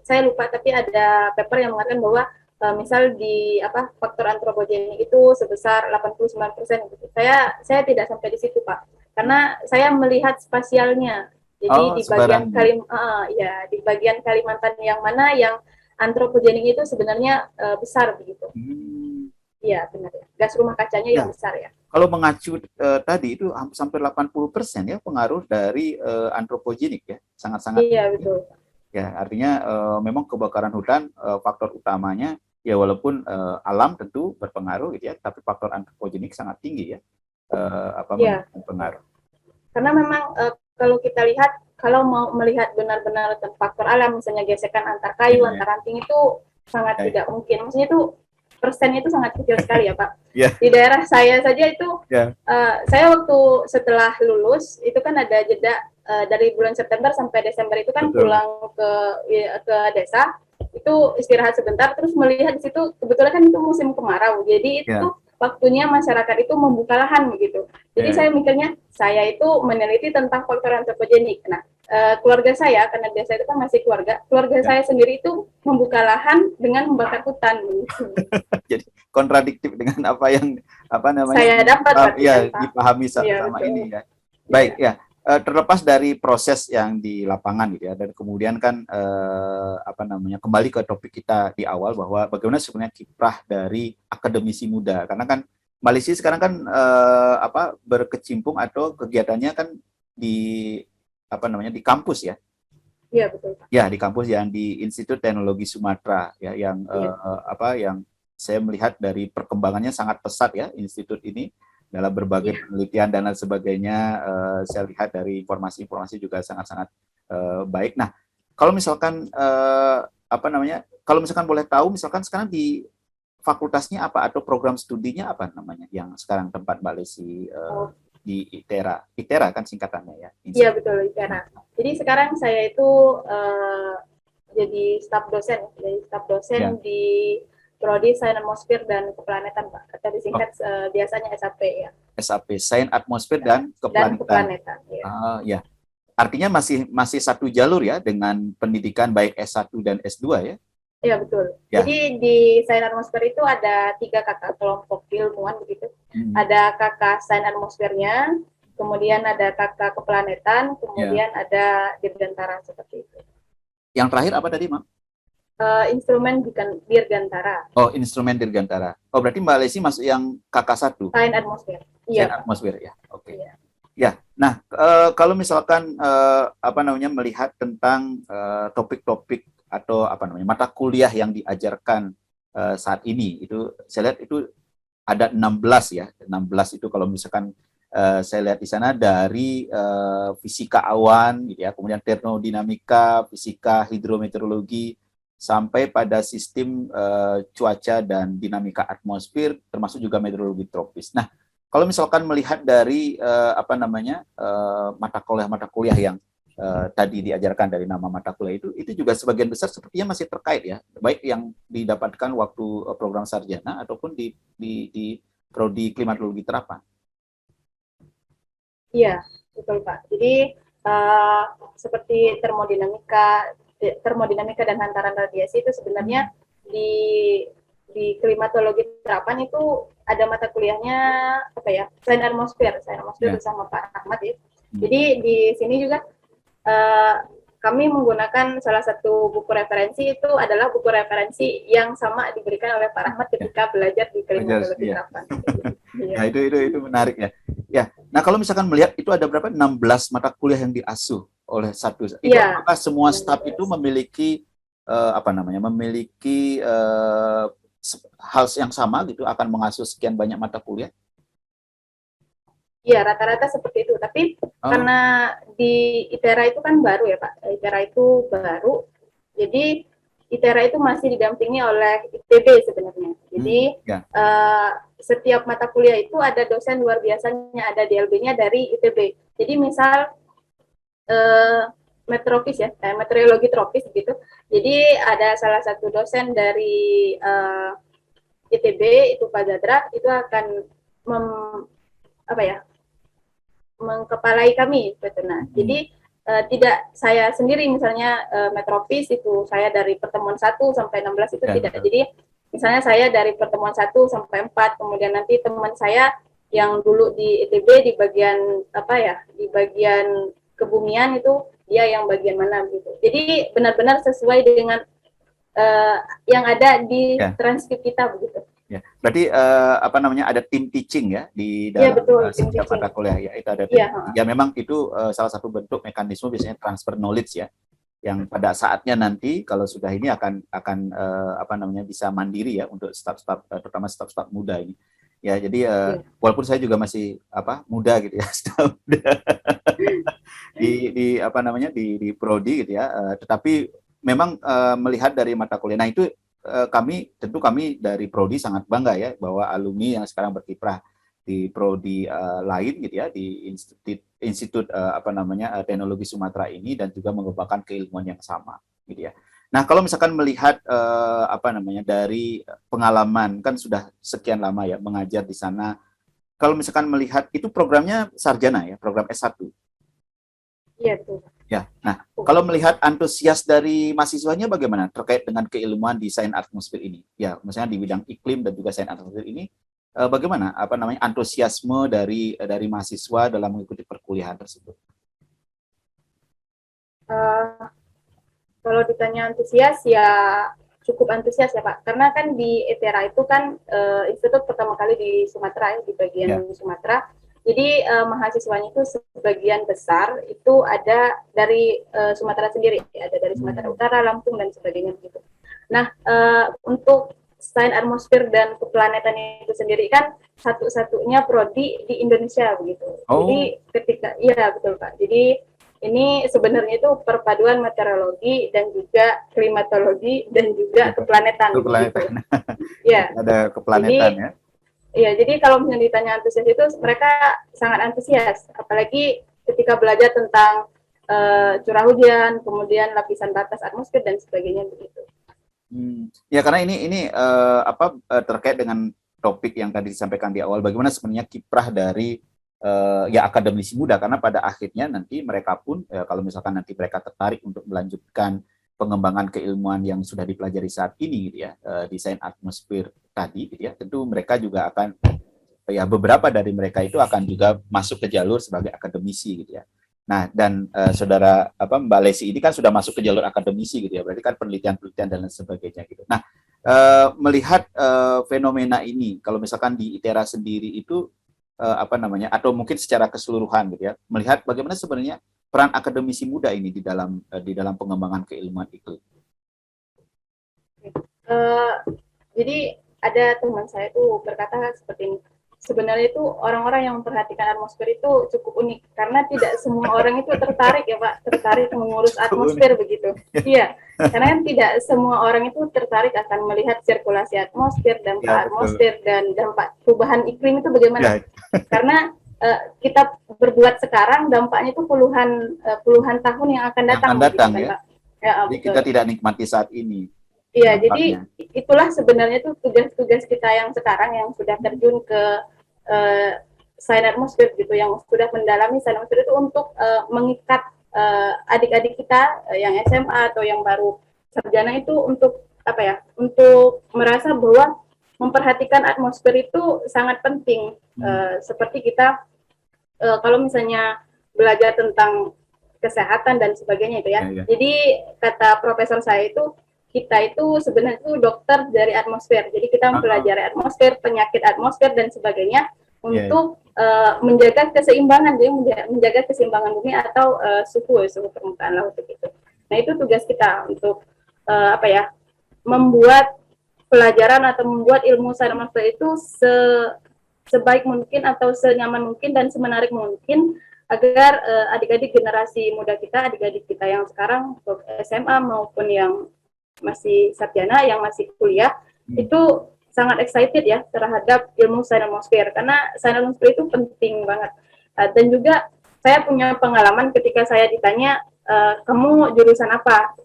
saya lupa, tapi ada paper yang mengatakan bahwa misal di faktor antropogenik itu sebesar 89%. Gitu. Saya tidak sampai di situ Pak, karena saya melihat spasialnya. Jadi di bagian Kalimantan yang mana yang antropogenik itu sebenarnya besar begitu. Iya benar ya. Gas rumah kacanya yang besar ya. Kalau mengacu tadi itu hampir 80% ya pengaruh dari antropogenik ya, sangat-sangat. Iya betul. Ya artinya memang kebakaran hutan faktor utamanya ya walaupun alam tentu berpengaruh gitu ya, tapi faktor antropogenik sangat tinggi ya berpengaruh. Karena memang kalau kita lihat, kalau mau melihat benar-benar faktor alam, misalnya gesekan antar kayu, antar ranting itu sangat tidak mungkin. Maksudnya itu persennya itu sangat kecil sekali ya Pak. Di daerah saya saja itu, saya waktu setelah lulus itu kan ada jeda dari bulan September sampai Desember itu kan pulang ke desa, itu istirahat sebentar, terus melihat di situ kebetulan kan itu musim kemarau, jadi itu waktunya masyarakat itu membuka lahan begitu. Jadi saya mikirnya, saya itu meneliti tentang faktor antropogenik. Nah, keluarga saya, karena biasa itu kan masih keluarga saya sendiri itu membuka lahan dengan membakar hutan. Jadi kontradiktif dengan apa yang saya dapat dipahami sama ini ya. Baik ya. Terlepas dari proses yang di lapangan gitu ya, dan kemudian kan kembali ke topik kita di awal bahwa bagaimana sebenarnya kiprah dari akademisi muda, karena kan Malaysia sekarang kan berkecimpung atau kegiatannya kan di di kampus ya. Iya betul. Ya di kampus yang di Institut Teknologi Sumatera ya, yang yang saya melihat dari perkembangannya sangat pesat ya institut ini. Dalam berbagai penelitian dan lain sebagainya, saya lihat dari informasi-informasi juga sangat-sangat baik. Nah, kalau misalkan kalau misalkan boleh tahu, misalkan sekarang di fakultasnya apa atau program studinya apa namanya yang sekarang tempat Mbak Lesi di ITERA kan singkatannya ya? Iya betul, ITERA. Jadi sekarang saya itu jadi staf dosen di Prodi Sains Atmosfer dan Keplanetan, Pak, atau disingkat biasanya SAP ya. SAP, Sains Atmosfer dan Keplanetan. Keplanetan ya. Ya. Artinya masih satu jalur ya dengan pendidikan baik S1 dan S2 ya? Iya betul. Ya. Jadi di Sains Atmosfer itu ada 3 kakak kelompok ilmuwan begitu. Ada kakak Sains Atmosfernya, kemudian ada kakak Keplanetan, kemudian ada Dirgantara seperti itu. Yang terakhir apa tadi, Mak? Instrumen Dirgantara. Oh, instrumen Dirgantara. Oh, berarti Mbak Lesi masuk yang KK1? Sains Atmosfer. Iya. Sains Atmosfer ya. Oke. Iya. Ya. Nah, kalau misalkan melihat tentang topik-topik atau mata kuliah yang diajarkan saat ini, itu saya lihat itu ada 16 ya. 16 itu kalau misalkan saya lihat di sana dari fisika awan gitu ya, kemudian termodinamika, fisika hidrometeorologi, sampai pada sistem cuaca dan dinamika atmosfer, termasuk juga meteorologi tropis. Nah, kalau misalkan melihat dari mata kuliah yang tadi diajarkan dari nama mata kuliah itu juga sebagian besar sepertinya masih terkait ya, baik yang didapatkan waktu program sarjana ataupun di prodi klimatologi terapan. Iya, betul Pak. Jadi seperti termodinamika dan hantaran radiasi itu sebenarnya di klimatologi terapan itu ada mata kuliahnya Sains Atmosfer bersama Pak Ahmad ya. Jadi di sini juga kami menggunakan salah satu buku referensi, itu adalah buku referensi yang sama diberikan oleh Pak Ahmad ketika belajar di klimatologi terapan. Ya, itu menarik ya. Ya. Nah, kalau misalkan melihat itu ada berapa? 16 mata kuliah yang diasuh oleh satu. Itu apakah semua staf itu memiliki memiliki hal yang sama gitu, akan mengasuh sekian banyak mata kuliah? Iya, rata-rata seperti itu. Tapi karena di ITERA itu kan baru ya, Pak. ITERA itu baru. Jadi ITERA itu masih didampingi oleh ITB sebenarnya. Jadi setiap mata kuliah itu ada dosen luar biasanya, ada DLB-nya dari ITB. Jadi misal meteorologi tropis gitu. Jadi ada salah satu dosen dari ITB, itu Pak Zadra, itu akan mengkepalai kami, betul. Nah, jadi tidak saya sendiri misalnya metropis itu saya dari pertemuan 1 sampai 16 itu tidak. Jadi misalnya saya dari pertemuan 1 sampai 4, kemudian nanti teman saya yang dulu di ITB di bagian di bagian kebumian itu dia yang bagian mana gitu. Jadi benar-benar sesuai dengan yang ada di transkrip kita begitu. Ya, berarti ada tim teaching ya di dalam setiap mata kuliah ya, itu ada tim. Ya, memang itu salah satu bentuk mekanisme biasanya transfer knowledge ya, yang pada saatnya nanti kalau sudah ini akan bisa mandiri ya untuk staf-staf, terutama staf-staf muda ini. Ya, jadi walaupun saya juga masih muda gitu ya, staf muda di prodi gitu ya, tetapi memang melihat dari mata kuliah. Nah, itu kami dari prodi sangat bangga ya bahwa alumni yang sekarang berkiprah di prodi lain gitu ya, di institut teknologi Sumatera ini, dan juga mengembangkan keilmuan yang sama gitu ya. Nah, kalau misalkan melihat dari pengalaman, kan sudah sekian lama ya mengajar di sana. Kalau misalkan melihat itu programnya sarjana ya, program S1. Iya, betul. Ya, nah kalau melihat antusias dari mahasiswanya bagaimana terkait dengan keilmuan di sains atmosfer ini? Ya, misalnya di bidang iklim dan juga sains atmosfer ini, bagaimana antusiasme dari mahasiswa dalam mengikuti perkuliahan tersebut? Kalau ditanya antusias ya cukup antusias ya Pak, karena kan di ITERA itu kan institut pertama kali di Sumatera ya, di bagian Sumatera. Jadi mahasiswanya itu sebagian besar itu ada dari Sumatera sendiri, ada dari Sumatera Utara, Lampung dan sebagainya begitu. Nah, untuk sains atmosfer dan keplanetan itu sendiri kan satu-satunya prodi di Indonesia begitu. Jadi betul Pak. Jadi ini sebenarnya itu perpaduan meteorologi dan juga klimatologi dan juga keplanetan. Ya. Ada keplanetan ya. Iya, jadi kalau misalnya ditanya antusias itu, mereka sangat antusias, apalagi ketika belajar tentang curah hujan, kemudian lapisan batas atmosfer dan sebagainya begitu. Ya karena ini terkait dengan topik yang tadi disampaikan di awal, bagaimana sebenarnya kiprah dari ya akademisi muda, karena pada akhirnya nanti mereka pun kalau misalkan nanti mereka tertarik untuk melanjutkan pengembangan keilmuan yang sudah dipelajari saat ini gitu ya, desain atmosfer tadi gitu ya, tentu mereka juga akan ya beberapa dari mereka itu akan juga masuk ke jalur sebagai akademisi gitu ya. Nah, dan saudara Mbak Lesi ini kan sudah masuk ke jalur akademisi gitu ya, berarti kan penelitian-penelitian dan lain sebagainya gitu. Nah, melihat fenomena ini, kalau misalkan di ITERA sendiri itu atau mungkin secara keseluruhan gitu ya, melihat bagaimana sebenarnya peran akademisi muda ini di dalam pengembangan keilmuan iklim. Jadi ada teman saya tuh berkata seperti ini. Sebenarnya itu orang-orang yang memperhatikan atmosfer itu cukup unik karena tidak semua orang itu tertarik ya Pak, tertarik mengurus atmosfer begitu. Iya, karena kan tidak semua orang itu tertarik akan melihat sirkulasi atmosfer, dampak atmosfer dan dampak perubahan iklim itu bagaimana. Karena kita berbuat sekarang dampaknya itu puluhan tahun yang akan datang. Ya. Pak. Jadi kita tidak nikmati saat ini. Iya, jadi itulah sebenarnya tuh tugas-tugas kita yang sekarang yang sudah terjun ke sains atmosfer gitu, yang sudah mendalami sains atmosfer itu untuk mengikat adik-adik kita yang SMA atau yang baru sarjana itu untuk untuk merasa bahwa memperhatikan atmosfer itu sangat penting. Seperti kita kalau misalnya belajar tentang kesehatan dan sebagainya itu ya. Jadi kata profesor saya itu, kita itu sebenarnya itu dokter dari atmosfer. Jadi kita mempelajari atmosfer, penyakit atmosfer dan sebagainya untuk menjaga keseimbangan, jadi menjaga keseimbangan bumi atau suhu permukaan laut begitu. Nah itu tugas kita untuk membuat pelajaran atau membuat ilmu sains atmosfer itu sebaik mungkin atau senyaman mungkin dan semenarik mungkin agar adik-adik generasi muda kita, adik-adik kita yang sekarang SMA maupun yang masih sarjana, yang masih kuliah, itu sangat excited ya terhadap ilmu sains atmosfer, karena sains atmosfer itu penting banget. Dan juga saya punya pengalaman ketika saya ditanya, kamu jurusan apa?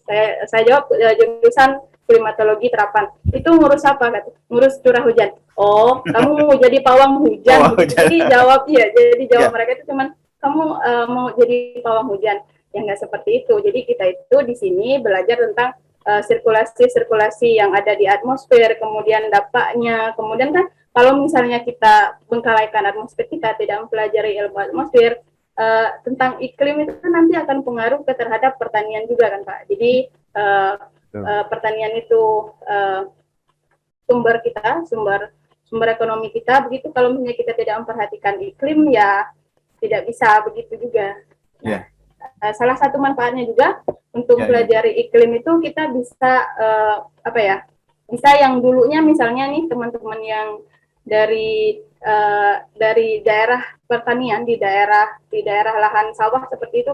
Saya jawab jurusan klimatologi terapan. Itu ngurus apa? Ngurus curah hujan. Oh, kamu mau jadi pawang hujan. Jadi jawab mereka itu cuman, kamu mau jadi pawang hujan. Ya nggak seperti itu. Jadi kita itu di sini belajar tentang sirkulasi yang ada di atmosfer, kemudian dampaknya, kemudian kan kalau misalnya kita bengkalaikan atmosfer, kita tidak mempelajari ilmu atmosfer, tentang iklim itu kan nanti akan pengaruh terhadap pertanian juga kan Pak. Jadi pertanian itu sumber ekonomi kita, begitu kalau misalnya kita tidak memperhatikan iklim ya tidak bisa begitu juga. Nah, salah satu manfaatnya juga untuk pelajari iklim itu kita bisa bisa yang dulunya misalnya nih teman-teman yang dari daerah pertanian di daerah lahan sawah seperti itu,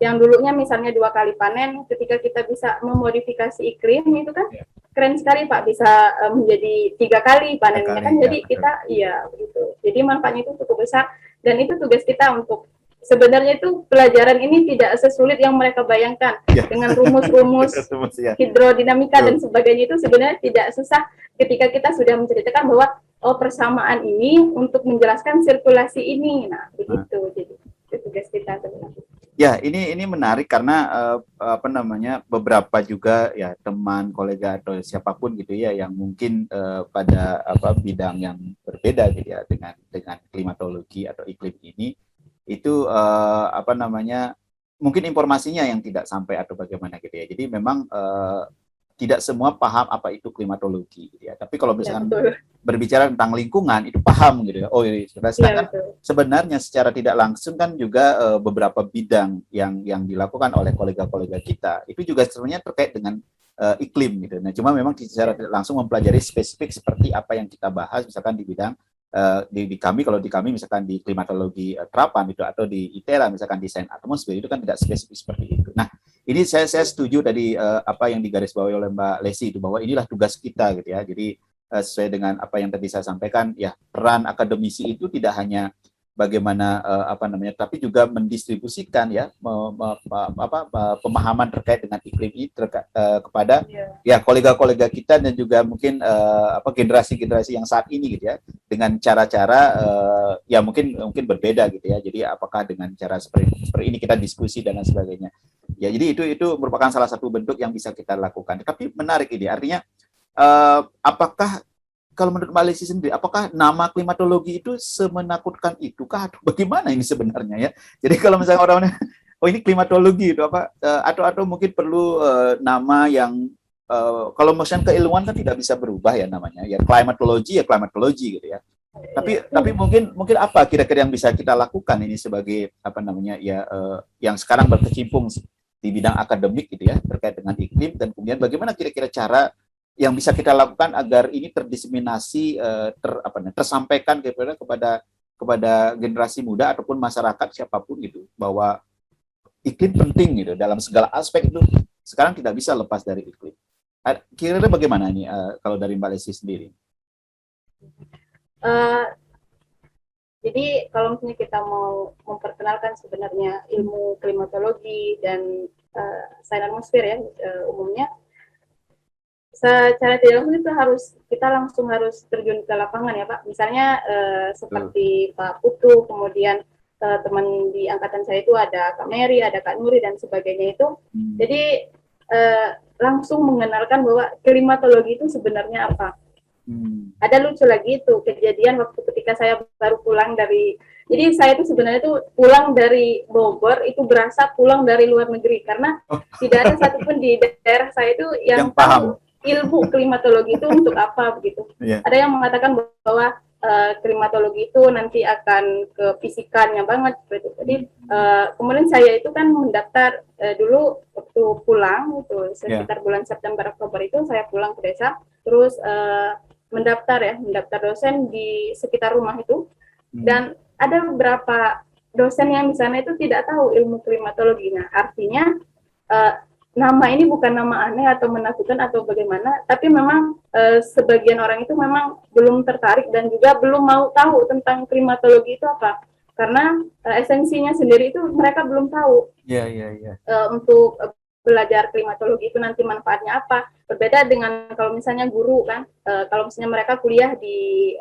yang dulunya misalnya 2 kali panen, ketika kita bisa memodifikasi iklim itu kan keren sekali Pak, bisa menjadi 3 kali panennya kan. Jadi kita begitu. Jadi manfaatnya itu cukup besar dan itu tugas kita untuk sebenarnya itu pelajaran ini tidak sesulit yang mereka bayangkan dengan rumus-rumus hidrodinamika dan sebagainya, itu sebenarnya tidak susah ketika kita sudah menceritakan bahwa persamaan ini untuk menjelaskan sirkulasi ini. Nah, begitu. Jadi itu tugas kita sebenarnya. Ya, ini menarik karena beberapa juga ya teman, kolega atau siapapun gitu ya yang mungkin pada bidang yang berbeda gitu ya dengan klimatologi atau iklim ini, itu mungkin informasinya yang tidak sampai atau bagaimana gitu ya. Jadi memang tidak semua paham apa itu klimatologi gitu ya. Tapi kalau misalkan berbicara tentang lingkungan itu paham gitu ya. Oh iya, sebenarnya secara tidak langsung kan juga beberapa bidang yang dilakukan oleh kolega-kolega kita itu juga sebenarnya terkait dengan iklim gitu. Nah, cuma memang secara tidak langsung mempelajari spesifik seperti apa yang kita bahas misalkan di bidang di kami misalkan di klimatologi terapan itu, atau di ITERA misalkan desain atmosfer, itu kan tidak spesifik seperti itu. Nah, ini saya setuju tadi apa yang digarisbawahi oleh Mbak Lesi itu, bahwa inilah tugas kita gitu ya. Jadi sesuai dengan apa yang tadi saya sampaikan ya, peran akademisi itu tidak hanya bagaimana apa namanya, tapi juga mendistribusikan ya pemahaman terkait dengan iklim ini kepada ya kolega-kolega kita dan juga mungkin generasi-generasi yang saat ini gitu ya, dengan cara-cara ya mungkin berbeda gitu ya. Jadi apakah dengan cara seperti ini kita diskusi dan lain sebagainya. Ya, jadi itu merupakan salah satu bentuk yang bisa kita lakukan. Tapi menarik ini, artinya apakah kalau menurut Mbak Lesi sendiri, apakah nama klimatologi itu semenakutkan itukah atau bagaimana ini sebenarnya ya? Jadi kalau misalnya orang-orang, oh ini klimatologi itu apa? Atau mungkin perlu nama yang kalau misalnya keilmuan kan tidak bisa berubah ya namanya. Ya klimatologi gitu ya. Tapi mungkin apa kira-kira yang bisa kita lakukan ini sebagai apa namanya ya yang sekarang berkecimpung di bidang akademik gitu ya terkait dengan iklim, dan kemudian bagaimana kira-kira cara yang bisa kita lakukan agar ini terdiseminasi, tersampaikan kepada generasi muda ataupun masyarakat siapapun gitu, bahwa iklim penting gitu dalam segala aspek itu sekarang tidak bisa lepas dari iklim. Kira-kira bagaimana ini kalau dari Mbak Lesi sendiri? Jadi kalau misalnya kita mau memperkenalkan sebenarnya ilmu klimatologi dan sains atmosfer ya umumnya, secara tidak langsung itu kita langsung harus terjun ke lapangan ya Pak. Misalnya seperti Pak Putu, kemudian teman di angkatan saya itu ada Kak Mary, ada Kak Nuri dan sebagainya itu. Jadi langsung mengenalkan bahwa klimatologi itu sebenarnya apa. Ada lucu lagi itu kejadian waktu ketika saya baru pulang dari, jadi saya itu sebenarnya itu pulang dari Bogor itu berasa pulang dari luar negeri karena tidak ada satupun di daerah saya itu yang paham ilmu klimatologi itu untuk apa begitu. Ada yang mengatakan bahwa klimatologi itu nanti akan ke fisikalnya banget gitu. Jadi kemudian saya itu kan mendaftar dulu waktu pulang itu sekitar bulan September Oktober itu saya pulang ke desa, terus mendaftar dosen di sekitar rumah itu, dan ada beberapa dosen yang di sana itu tidak tahu ilmu klimatologi. Nah, artinya nama ini bukan nama aneh atau menakutkan atau bagaimana, tapi memang sebagian orang itu memang belum tertarik dan juga belum mau tahu tentang klimatologi itu apa, karena esensinya sendiri itu mereka belum tahu. Untuk belajar klimatologi itu nanti manfaatnya apa, berbeda dengan kalau misalnya guru kan, kalau misalnya mereka kuliah di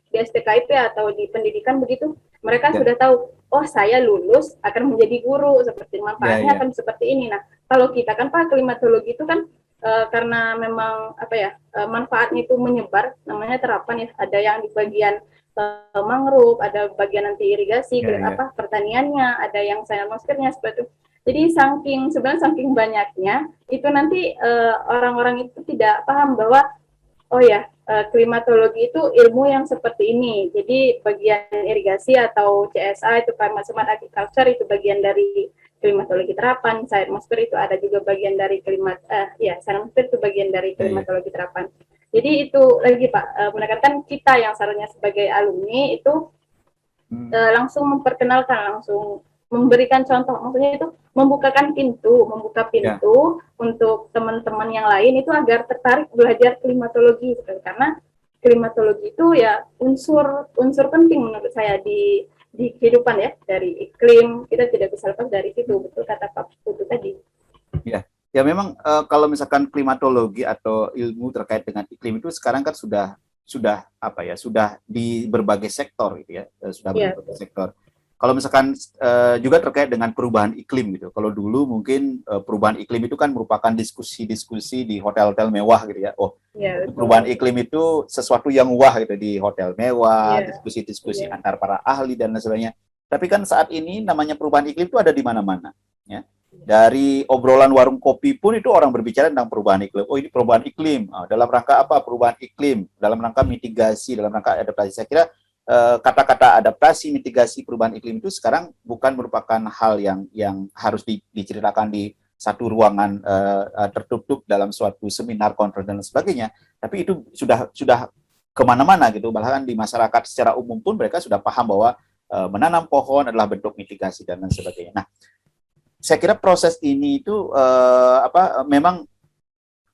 STKIP atau di pendidikan begitu, mereka sudah tahu, oh saya lulus akan menjadi guru, seperti manfaatnya akan seperti ini. Nah, kalau kita kan Pak klimatologi itu kan karena memang manfaatnya itu menyebar, namanya terapan ya, ada yang di bagian mangrove, ada bagian nanti irigasi, pertaniannya, ada yang sains atmosfernya seperti itu. Jadi saking banyaknya itu nanti orang-orang itu tidak paham bahwa klimatologi itu ilmu yang seperti ini. Jadi bagian irigasi atau CSA itu climate smart agriculture itu bagian dari klimatologi terapan. Sains atmosfer itu ada juga bagian dari sains atmosfer itu bagian dari klimatologi terapan. Jadi itu lagi Pak, menekankan kita yang seharusnya sebagai alumni itu langsung memperkenalkan, langsung memberikan contoh, maksudnya itu membuka pintu untuk teman-teman yang lain itu agar tertarik belajar klimatologi gitu. Karena klimatologi itu ya unsur penting menurut saya di kehidupan ya, dari iklim kita tidak bisa lepas dari situ, betul kata Pak Putu tadi. Ya memang kalau misalkan klimatologi atau ilmu terkait dengan iklim itu sekarang kan sudah di berbagai sektor gitu ya, berbagai sektor. Kalau misalkan juga terkait dengan perubahan iklim gitu. Kalau dulu mungkin perubahan iklim itu kan merupakan diskusi-diskusi di hotel-hotel mewah gitu ya. Perubahan iklim itu sesuatu yang wah gitu di hotel mewah, diskusi-diskusi antar para ahli dan lain sebagainya. Tapi kan saat ini namanya perubahan iklim itu ada di mana-mana ya. Dari obrolan warung kopi pun itu orang berbicara tentang perubahan iklim. Oh, ini perubahan iklim. Dalam rangka apa perubahan iklim? Dalam rangka mitigasi, dalam rangka adaptasi. Saya kira kata-kata adaptasi, mitigasi, perubahan iklim itu sekarang bukan merupakan hal yang harus diceritakan di satu ruangan tertutup dalam suatu seminar, konferensi dan sebagainya. Tapi itu sudah kemana-mana gitu. Bahkan di masyarakat secara umum pun mereka sudah paham bahwa menanam pohon adalah bentuk mitigasi dan lain sebagainya. Nah, saya kira proses ini itu memang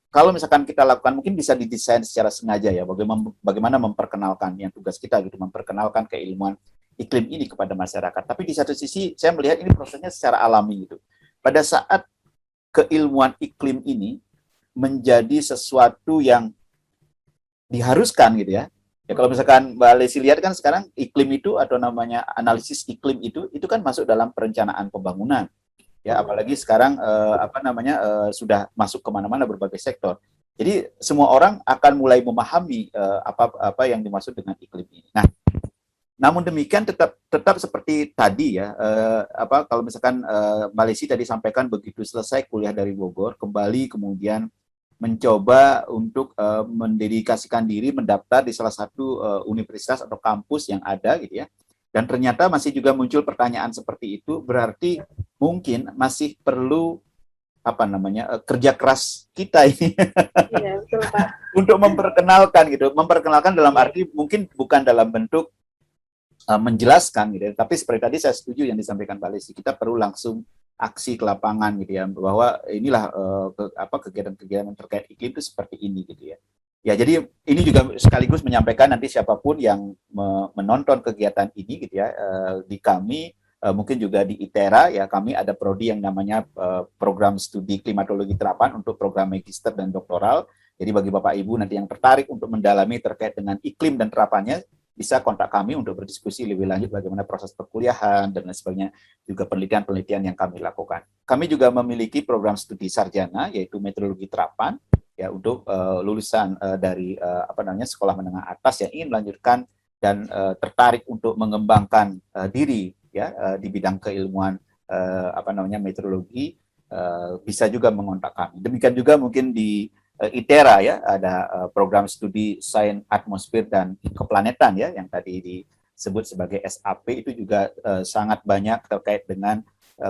kalau misalkan kita lakukan mungkin bisa didesain secara sengaja ya, bagaimana memperkenalkan yang tugas kita gitu, memperkenalkan keilmuan iklim ini kepada masyarakat. Tapi di satu sisi saya melihat ini prosesnya secara alami gitu. Pada saat keilmuan iklim ini menjadi sesuatu yang diharuskan gitu ya. Ya kalau misalkan Mbak Lesi lihat kan sekarang iklim itu atau namanya analisis iklim itu kan masuk dalam perencanaan pembangunan. Ya apalagi sekarang sudah masuk kemana-mana berbagai sektor. Jadi semua orang akan mulai memahami apa yang dimaksud dengan iklim ini. Nah, namun demikian tetap seperti tadi ya, kalau misalkan Mbak Lesi tadi sampaikan begitu selesai kuliah dari Bogor, kembali kemudian mencoba untuk mendedikasikan diri mendaftar di salah satu universitas atau kampus yang ada gitu ya. Dan ternyata masih juga muncul pertanyaan seperti itu, berarti mungkin masih perlu kerja keras kita ini. Iya, betul, Pak. Untuk memperkenalkan dalam arti mungkin bukan dalam bentuk menjelaskan gitu ya, tapi seperti tadi saya setuju yang disampaikan Pak Lesi, kita perlu langsung aksi ke lapangan gitu ya, bahwa inilah kegiatan-kegiatan terkait iklim itu seperti ini gitu ya. Ya, jadi ini juga sekaligus menyampaikan nanti siapapun yang menonton kegiatan ini gitu ya, di kami mungkin juga di ITERA ya, kami ada prodi yang namanya program studi klimatologi terapan untuk program magister dan doktoral. Jadi bagi Bapak Ibu nanti yang tertarik untuk mendalami terkait dengan iklim dan terapannya, bisa kontak kami untuk berdiskusi lebih lanjut bagaimana proses perkuliahan dan lain sebagainya, juga penelitian-penelitian yang kami lakukan. Kami juga memiliki program studi sarjana yaitu meteorologi terapan ya, untuk lulusan dari sekolah menengah atas yang ingin melanjutkan dan tertarik untuk mengembangkan diri ya di bidang keilmuan meteorologi, bisa juga mengontak kami. Demikian juga mungkin di ITERA ya, ada program studi Sains Atmosfer dan Keplanetan ya, yang tadi disebut sebagai SAP, itu juga sangat banyak terkait dengan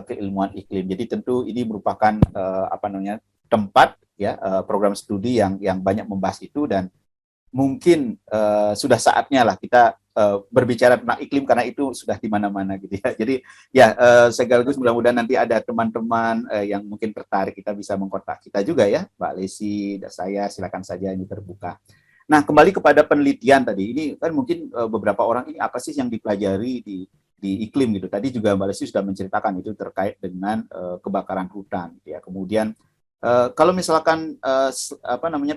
keilmuan iklim. Jadi tentu ini merupakan tempat ya, program studi yang banyak membahas itu, dan mungkin sudah saatnya lah kita berbicara tentang iklim karena itu sudah di mana-mana gitu ya. Jadi ya sekaligus mudah-mudahan nanti ada teman-teman yang mungkin tertarik, kita bisa mengkontak kita juga ya, Mbak Lesi dan saya, silakan saja, ini terbuka. Nah, kembali kepada penelitian tadi, ini kan mungkin beberapa orang ini apa sih yang dipelajari di iklim gitu. Tadi juga Mbak Lesi sudah menceritakan itu terkait dengan kebakaran hutan gitu ya. Kemudian kalau misalkan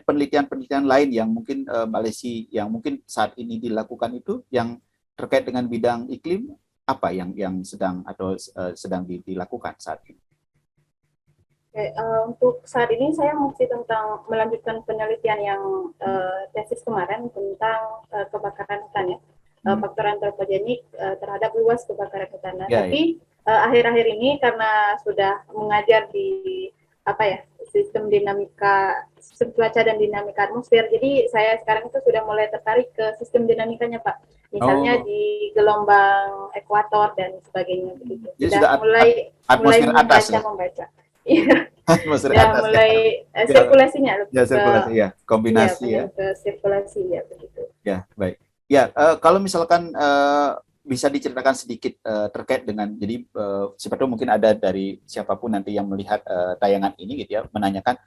penelitian-penelitian lain yang mungkin Mbak Lesi yang mungkin saat ini dilakukan itu yang terkait dengan bidang iklim, apa yang sedang dilakukan saat ini? Untuk saat ini saya masih tentang melanjutkan penelitian yang tesis kemarin tentang kebakaran hutan ya, faktor antropogenik terhadap luas kebakaran hutan. Tapi akhir-akhir ini karena sudah mengajar di sistem dinamika, sistem cuaca dan dinamika atmosfer. Jadi saya sekarang itu sudah mulai tertarik ke sistem dinamikanya, Pak. Misalnya di gelombang ekuator dan sebagainya begitu. Sudah mulai membaca. Iya. Mulai sirkulasinya. Ya, sirkulasi ya, kombinasi ya. Ke sirkulasi ya begitu. Ya, baik. Ya, kalau misalkan bisa diceritakan sedikit terkait dengan, jadi siapa tahu mungkin ada dari siapapun nanti yang melihat tayangan ini gitu ya, menanyakan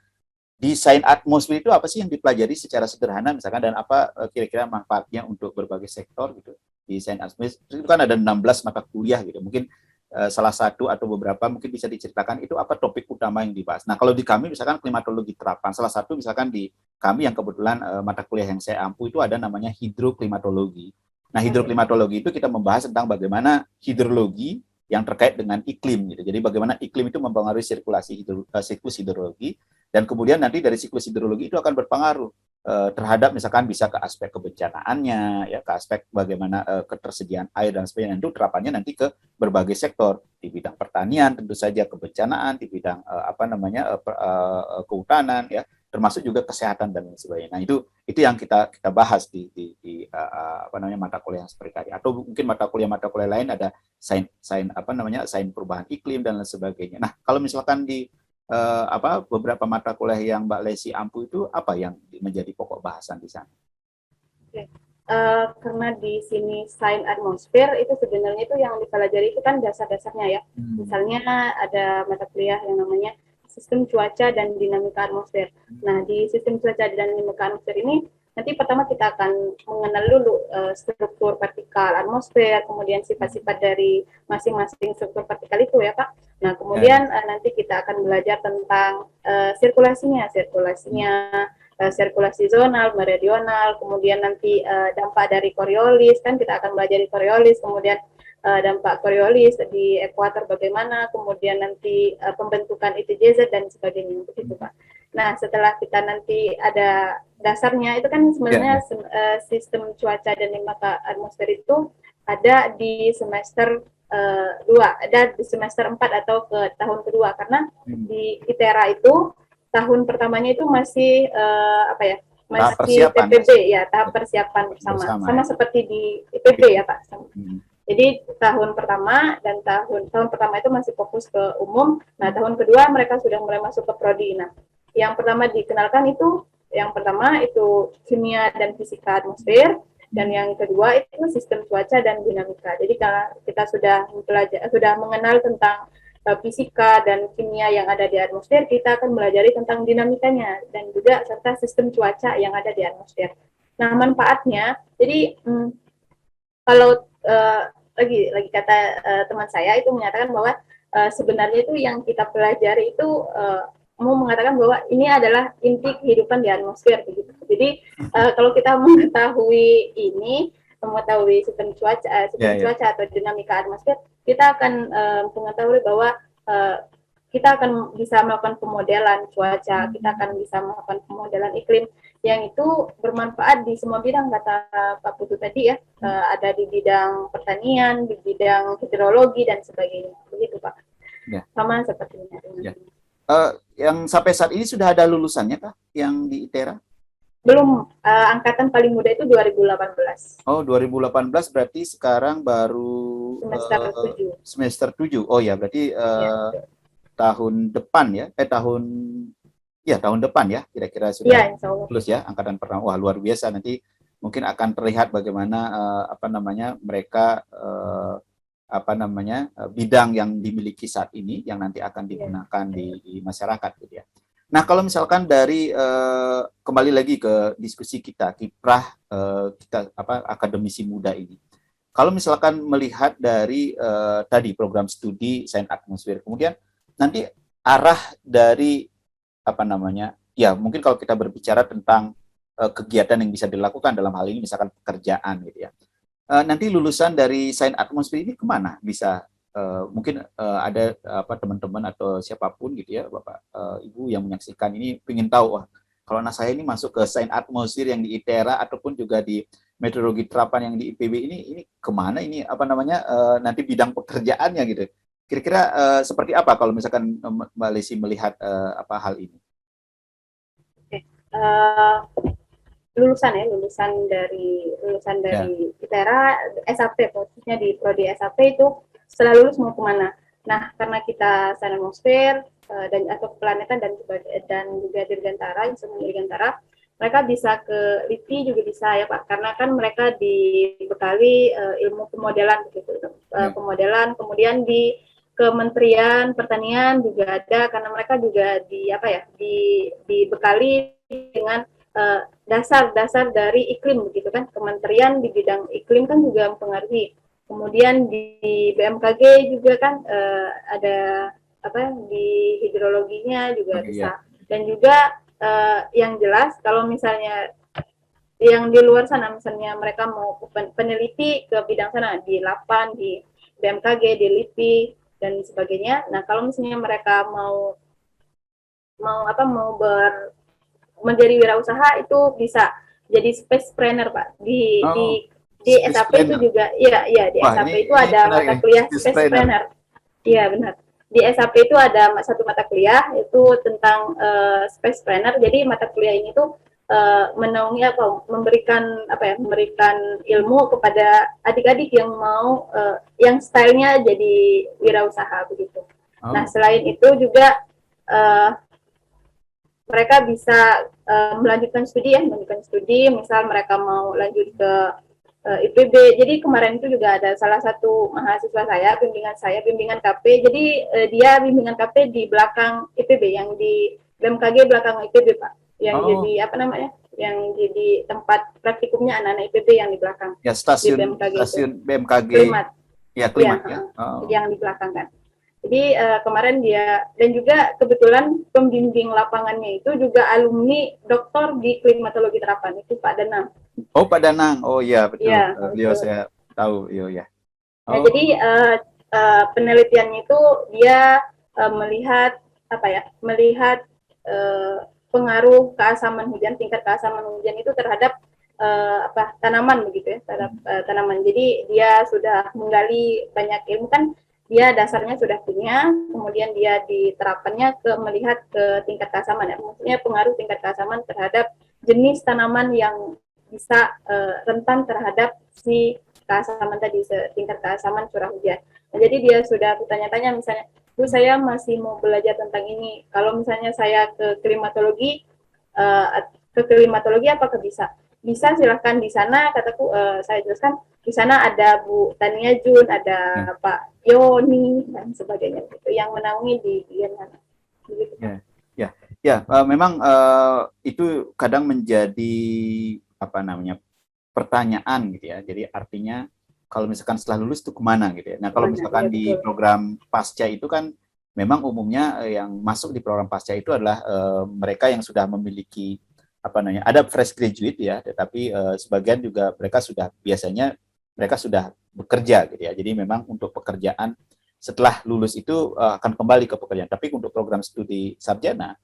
di sains atmosfer itu apa sih yang dipelajari secara sederhana misalkan, dan apa kira-kira manfaatnya untuk berbagai sektor gitu. Di sains atmosfer itu kan ada 16 mata kuliah gitu, mungkin salah satu atau beberapa mungkin bisa diceritakan itu apa topik utama yang dibahas. Nah, kalau di kami misalkan klimatologi terapan, salah satu misalkan di kami yang kebetulan mata kuliah yang saya ampu itu ada namanya hidroklimatologi. Nah, hidroklimatologi itu kita membahas tentang bagaimana hidrologi yang terkait dengan iklim gitu. Jadi bagaimana iklim itu mempengaruhi siklus hidrologi, dan kemudian nanti dari siklus hidrologi itu akan berpengaruh terhadap misalkan bisa ke aspek kebencanaannya ya, ke aspek bagaimana ketersediaan air dan sebagainya. Itu terapannya nanti ke berbagai sektor, di bidang pertanian tentu saja kebencanaan, di bidang kehutanan ya, termasuk juga kesehatan dan lain sebagainya. Nah, itu yang kita bahas di mata kuliah yang seperti tadi, atau mungkin mata kuliah lain ada sains perubahan iklim dan lain sebagainya. Nah, kalau misalkan di beberapa mata kuliah yang Mbak Lesi ampu itu apa yang menjadi pokok bahasan di sana? Karena di sini sains atmosfer itu sebenarnya itu yang dipelajari itu kan dasar-dasarnya ya. Misalnya ada mata kuliah yang namanya sistem cuaca dan dinamika atmosfer. Nah, di sistem cuaca dan dinamika atmosfer ini nanti pertama kita akan mengenal dulu struktur vertikal atmosfer, kemudian sifat-sifat dari masing-masing struktur vertikal itu ya Pak. Nah kemudian nanti kita akan belajar tentang sirkulasinya, sirkulasi zonal, meridional, kemudian nanti dampak dari Coriolis, kan kita akan belajar di Coriolis, kemudian dampak Coriolis di ekuator bagaimana, kemudian nanti pembentukan ITJZ dan sebagainya, begitu Pak. Nah, setelah kita nanti ada dasarnya, itu kan sebenarnya sistem cuaca dan limbah atmosfer itu ada di semester 2, ada di semester 4 atau ke tahun kedua, karena di ITERA itu tahun pertamanya itu masih masih TPB ya, tahap persiapan sama seperti di IPB ya Pak. Jadi tahun pertama dan tahun pertama itu masih fokus ke umum. Nah, tahun kedua mereka sudah mulai masuk ke prodi. Nah, yang pertama dikenalkan itu, yang pertama itu kimia dan fisika atmosfer, dan yang kedua itu sistem cuaca dan dinamika. Jadi kalau kita sudah mengenal tentang fisika dan kimia yang ada di atmosfer, kita akan belajar tentang dinamikanya dan juga serta sistem cuaca yang ada di atmosfer. Nah, manfaatnya, jadi kalau lagi kata teman saya itu menyatakan bahwa sebenarnya itu yang kita pelajari itu mau mengatakan bahwa ini adalah inti kehidupan di atmosfer begitu. Jadi kalau kita mengetahui sistem cuaca atau dinamika atmosfer, kita akan mengetahui bahwa kita akan bisa melakukan pemodelan cuaca, kita akan bisa melakukan pemodelan iklim yang itu bermanfaat di semua bidang, kata Pak Putu tadi ya, ada di bidang pertanian, di bidang hidrologi dan sebagainya, begitu Pak. Ya. Sama sepertinya. Ya. Yang sampai saat ini sudah ada lulusannya kah yang di ITERA? Belum, angkatan paling muda itu 2018. Oh, 2018 berarti sekarang baru semester 7. Oh ya, berarti tahun depan ya, tahun depan ya, kira-kira sudah lulus ya, angkatan pertama. Wah, luar biasa. Nanti mungkin akan terlihat bagaimana mereka bidang yang dimiliki saat ini yang nanti akan digunakan di masyarakat gitu ya. Nah, kalau misalkan dari kembali lagi ke diskusi kita, kiprah kita akademisi muda ini. Kalau misalkan melihat dari tadi program studi sains atmosfer, kemudian nanti arah dari mungkin kalau kita berbicara tentang kegiatan yang bisa dilakukan dalam hal ini misalkan pekerjaan gitu ya. Nanti lulusan dari sains atmosfer ini kemana bisa mungkin ada teman-teman atau siapapun gitu ya, Bapak Ibu yang menyaksikan ini ingin tahu, wah kalau anak saya ini masuk ke sains atmosfer yang di ITERA ataupun juga di meteorologi terapan yang di IPB ini kemana ini nanti bidang pekerjaannya gitu. Kira-kira seperti apa kalau misalkan Mbak Lesi melihat hal ini? Lulusan dari ITERA SAP, posisinya di prodi SAP itu setelah lulus mau kemana? Nah, karena kita sains atmosfer atau keplanetan dan juga dirgantara, instrumen dirgantara, mereka bisa ke LIPI juga bisa ya Pak, karena kan mereka dibekali ilmu pemodelan begitu, pemodelan, kemudian di Kementerian Pertanian juga ada, karena mereka juga dibekali dengan dasar-dasar dari iklim begitu kan. Kementerian di bidang iklim kan juga mempengaruhi. Kemudian di BMKG juga kan ada di hidrologinya juga bisa. Dan juga yang jelas kalau misalnya yang di luar sana, misalnya mereka mau peneliti ke bidang sana di LAPAN, di BMKG, di LIPI dan sebagainya. Nah, kalau misalnya mereka mau menjadi wirausaha itu bisa jadi space planner Pak di SAP itu juga di SAP itu ada mata kuliah space planner. Iya benar, di SAP itu ada satu mata kuliah itu tentang space planner. Jadi mata kuliah ini tuh menaungi memberikan ilmu kepada adik-adik yang mau yang stylenya jadi wirausaha begitu. Nah, selain itu juga mereka bisa melanjutkan studi, misal mereka mau lanjut ke IPB. Jadi kemarin itu juga ada salah satu mahasiswa bimbingan KP. Jadi dia bimbingan KP di belakang IPB, yang di BMKG belakang IPB Pak. Yang jadi yang jadi tempat praktikumnya anak-anak IPB yang di belakang. Ya, stasiun di BMKG stasiun itu. BMKG. Klimat. Ya, Klimat ya. Oh. Yang di belakang kan. Jadi kemarin dia, dan juga kebetulan pembimbing lapangannya itu juga alumni doktor di klimatologi terapan, itu Pak Danang. Oh, Pak Danang. Oh iya, betul. Ya, Beliau betul. saya tahu. Iya. Nah, jadi penelitiannya itu dia melihat melihat pengaruh keasaman hujan, tingkat keasaman hujan itu terhadap tanaman begitu ya, terhadap tanaman. Jadi dia sudah menggali banyak ilmu kan, dia dasarnya sudah punya, kemudian dia diterapkannya ke melihat ke tingkat keasaman ya, maksudnya pengaruh tingkat keasaman terhadap jenis tanaman yang bisa rentan terhadap si keasaman tadi, tingkat keasaman curah hujan. Nah, jadi dia sudah bertanya-tanya misalnya, Bu, saya masih mau belajar tentang ini. Kalau misalnya saya ke klimatologi apakah bisa? Bisa, silahkan di sana, kataku. Saya jelaskan di sana ada Bu Tania Jun, ada Pak Yoni dan sebagainya gitu, yang menaungi di sana. Begitu. Memang itu kadang menjadi pertanyaan gitu ya. Jadi artinya kalau misalkan setelah lulus itu kemana gitu ya. Nah, kalau misalkan di program pasca itu kan memang umumnya yang masuk di program pasca itu adalah mereka yang sudah memiliki ada fresh graduate ya, tetapi sebagian juga biasanya mereka sudah bekerja gitu ya. Jadi memang untuk pekerjaan setelah lulus itu akan kembali ke pekerjaan. Tapi untuk program studi sarjana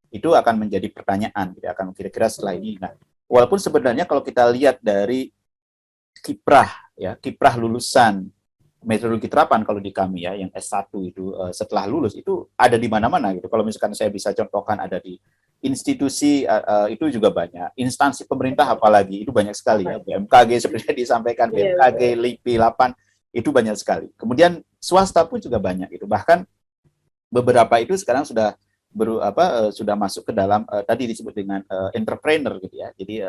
itu akan menjadi pertanyaan gitu, akan kira-kira setelah ini. Nah, walaupun sebenarnya kalau kita lihat dari kiprah lulusan meteorologi terapan kalau di kami ya, yang S1 itu setelah lulus itu ada di mana-mana gitu. Kalau misalkan saya bisa contohkan, ada di institusi itu juga banyak, instansi pemerintah apalagi itu banyak sekali ya, BMKG seperti yang disampaikan, BMKG, LIPI, 8 itu banyak sekali. Kemudian swasta pun juga banyak itu. Bahkan beberapa itu sekarang sudah sudah masuk ke dalam tadi disebut dengan entrepreneur gitu ya. Jadi